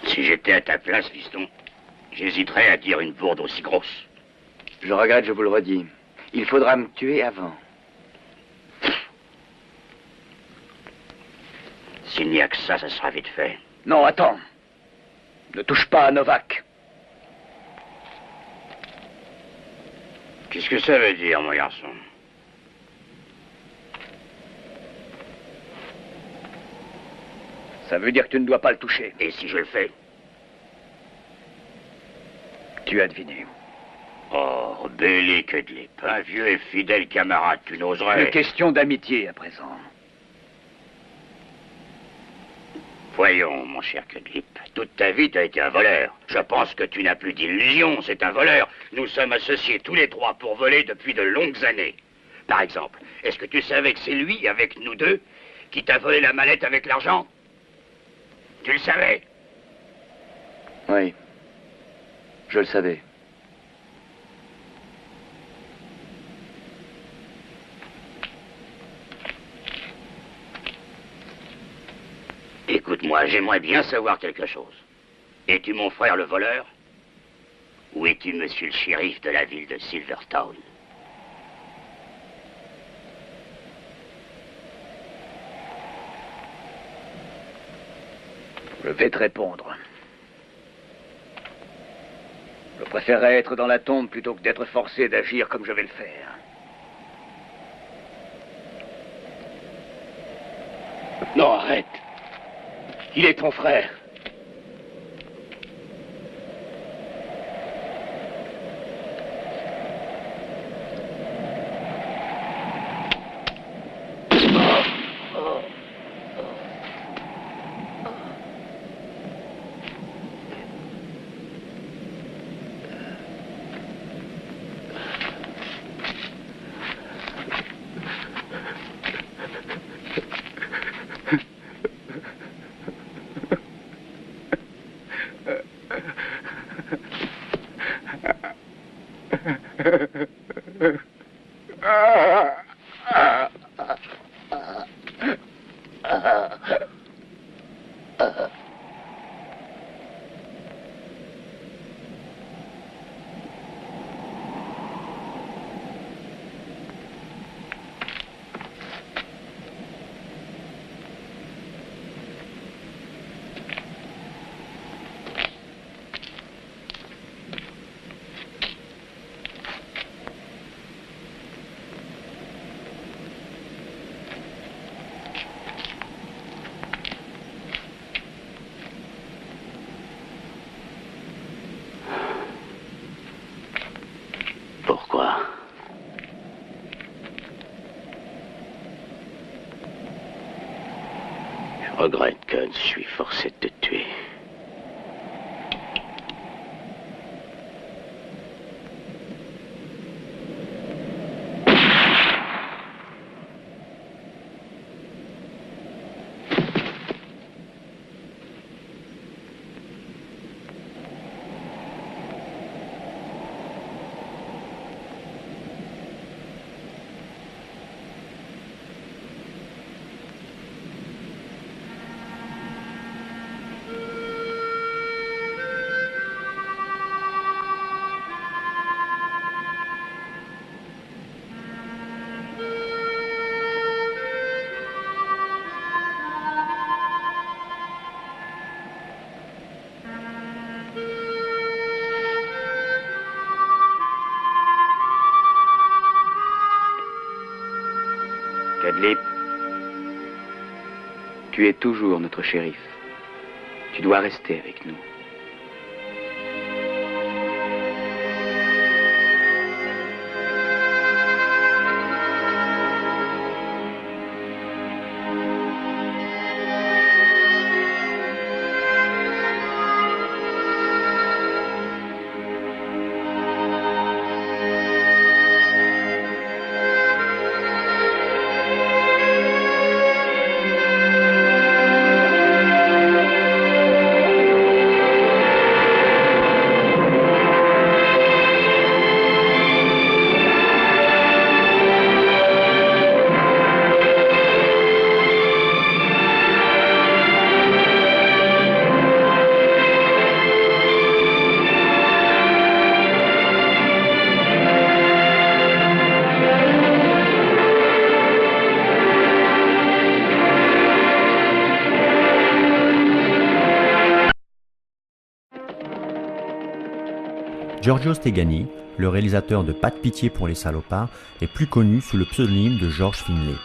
Si j'étais à ta place, fiston, j'hésiterais à dire une bourde aussi grosse. Je regrette, je vous le redis. Il faudra me tuer avant. S'il n'y a que ça, ça sera vite fait. Non, attends. Ne touche pas à Novak. Qu'est-ce que ça veut dire, mon garçon? Ça veut dire que tu ne dois pas le toucher. Et si je le fais? Tu as deviné. Oh, Bélique de l'Ép, un vieux et fidèle camarade, tu n'oserais... Une question d'amitié, à présent. Voyons, mon cher Cudlip, toute ta vie, tu as été un voleur. Je pense que tu n'as plus d'illusions, c'est un voleur. Nous sommes associés tous les trois pour voler depuis de longues années. Par exemple, est-ce que tu savais que c'est lui, avec nous deux, qui t'a volé la mallette avec l'argent? Tu le savais? Oui, je le savais. Écoute-moi, j'aimerais bien savoir quelque chose. Es-tu mon frère le voleur? Ou es-tu monsieur le shérif de la ville de Silvertown? Je vais te répondre. Je préférerais être dans la tombe plutôt que d'être forcé d'agir comme je vais le faire. Non, arrête. Il est ton frère. regrette, Cud, je suis forcé de te tuer. Cadlip, tu es toujours notre shérif. Tu dois rester avec nous. Giorgio Stegani, le réalisateur de Pas de pitié pour les salopards, est plus connu sous le pseudonyme de George Finlay.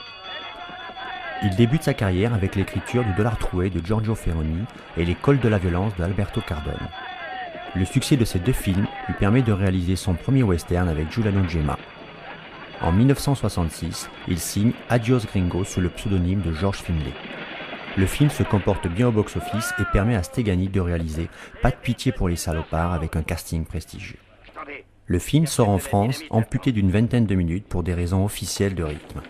Il débute sa carrière avec l'écriture du Dollar troué de Giorgio Ferroni et L'école de la violence de Alberto Cardone. Le succès de ces deux films lui permet de réaliser son premier western avec Giuliano Gemma. En 1966, il signe Adios Gringo sous le pseudonyme de George Finlay. Le film se comporte bien au box-office et permet à Stegani de réaliser Pas de pitié pour les salopards avec un casting prestigieux. Le film sort en France amputé d'une vingtaine de minutes pour des raisons officielles de rythme.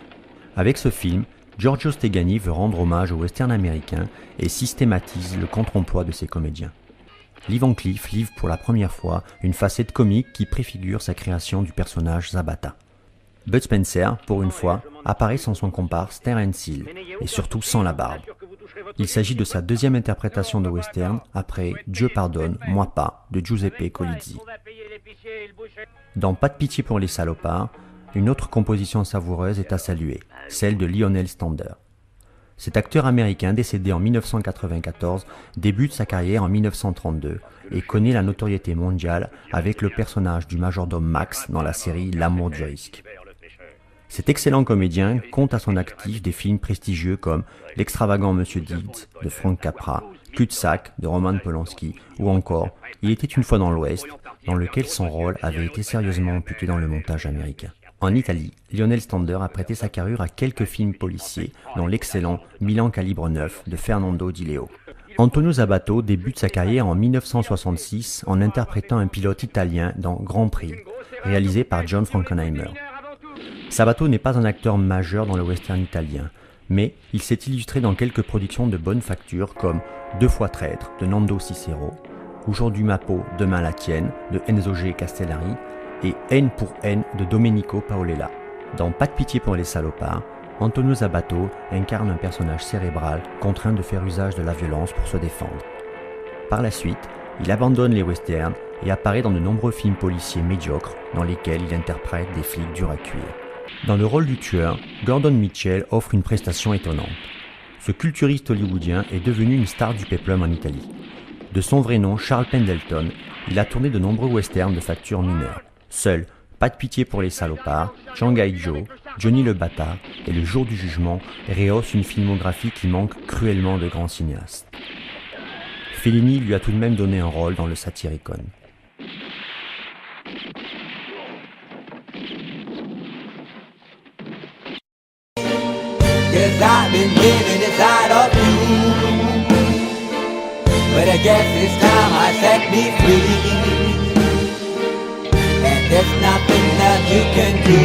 Avec ce film, Giorgio Stegani veut rendre hommage au western américain et systématise le contre-emploi de ses comédiens. Lee Van Cleef livre pour la première fois une facette comique qui préfigure sa création du personnage Zabata. Bud Spencer, pour une fois, apparaît sans son comparse Terence Hill, et surtout sans la barbe. Il s'agit de sa deuxième interprétation de western après Dieu pardonne, moi pas de Giuseppe Colizzi. Dans Pas de pitié pour les salopards, une autre composition savoureuse est à saluer, celle de Lionel Stander. Cet acteur américain décédé en 1994 débute sa carrière en 1932 et connaît la notoriété mondiale avec le personnage du majordome Max dans la série L'amour du risque. Cet excellent comédien compte à son actif des films prestigieux comme L'extravagant Monsieur Deeds de Frank Capra, Cul-de-sac de Roman Polanski ou encore Il était une fois dans l'Ouest, dans lequel son rôle avait été sérieusement amputé dans le montage américain. En Italie, Lionel Stander a prêté sa carrure à quelques films policiers, dont l'excellent Milan Calibre 9 de Fernando Di Leo. Antonio Sabato débute sa carrière en 1966 en interprétant un pilote italien dans Grand Prix, réalisé par John Frankenheimer. Sabato n'est pas un acteur majeur dans le western italien, mais il s'est illustré dans quelques productions de bonne facture comme Deux fois traître de Nando Cicero, Aujourd'hui ma peau, demain la tienne de Enzo G. Castellari et Haine pour haine de Domenico Paolella. Dans Pas de pitié pour les salopards, Antonio Sabato incarne un personnage cérébral contraint de faire usage de la violence pour se défendre. Par la suite, il abandonne les westerns et apparaît dans de nombreux films policiers médiocres dans lesquels il interprète des flics durs à cuire. Dans le rôle du tueur, Gordon Mitchell offre une prestation étonnante. Ce culturiste hollywoodien est devenu une star du péplum en Italie. De son vrai nom, Charles Pendleton, il a tourné de nombreux westerns de facture mineure. Seuls Pas de pitié pour les salopards, Shanghai Joe, Johnny le Bâtard et Le jour du jugement rehaussent une filmographie qui manque cruellement de grands cinéastes. Fellini lui a tout de même donné un rôle dans le Satyricon. Yes, I've been living inside of you. But I guess this time I set me free. And there's nothing that you can do.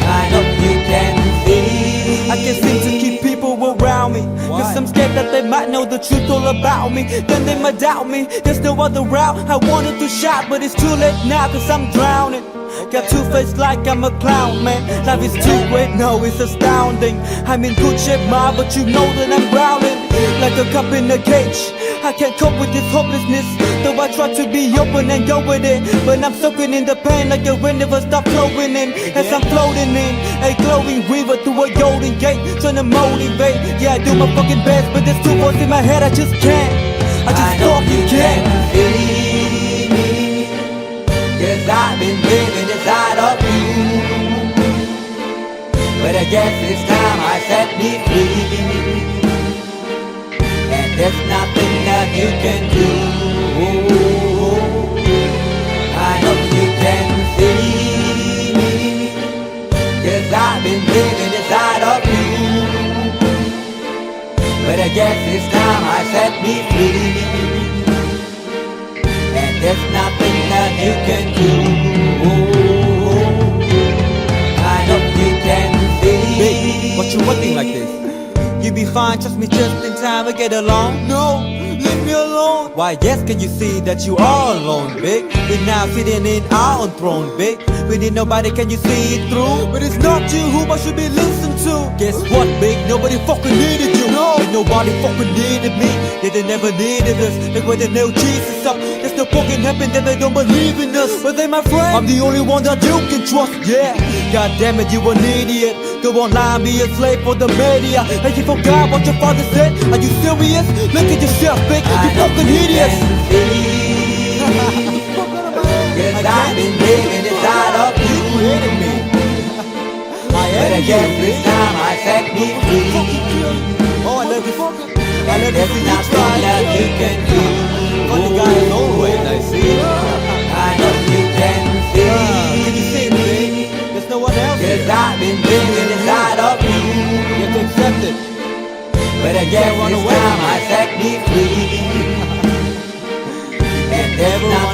I hope you can see. I can't seem to keep people around me, cause I'm scared that they might know the truth all about me. Then they might doubt me, there's no other route. I wanted to shout, but it's too late now, cause I'm drowning. Got two-faced like I'm a clown, man. Life is too great, no, it's astounding. I'm in good shape, ma, but you know that I'm drowning like a cup in a cage. I can't cope with this hopelessness, though I try to be open and go with it. But I'm soaking in the pain like the wind never stop flowing in. As I'm floating in a glowing river through a golden gate, trying to motivate. Yeah, I do my fucking best, but there's two voices in my head, I just can't. I just fucking can't. Cause I've been living inside of you. But I guess this time I set me free. And there's nothing that you can do. I hope you can see. Cause I've been living inside of you. But I guess this time I set me free. And there's nothing that you can do. I hope you can see. Babe, what you wanting like this? You be fine, trust me, just in time we get along. No, leave me alone. Why, yes, can you see that you are alone, big? We're now sitting in our own throne, big. We need nobody, can you see it through? But it's not you who I should be listening to. Guess what, big? Nobody fucking needed you. No, and nobody fucking needed me. Yeah, they never needed us. Like when they nailed Jesus up. There's no fucking heaven, then they don't believe in us. But they my friend, I'm the only one that you can trust. Yeah, god damn it, you an idiot. Go online, be a slave for the media. And you forgot what your father said. Are you serious? Look at yourself, big. You fucking idiots. Cause I've been living inside of you. But I guess this time I set me free. Oh, I love you. And there's nothing that you can do. Funny guy is always, I see. I know you can see. Can you see me? There's no one else. Cause I've been living inside of you. You have to accept it. But I guess this time I set me free. And there's nothing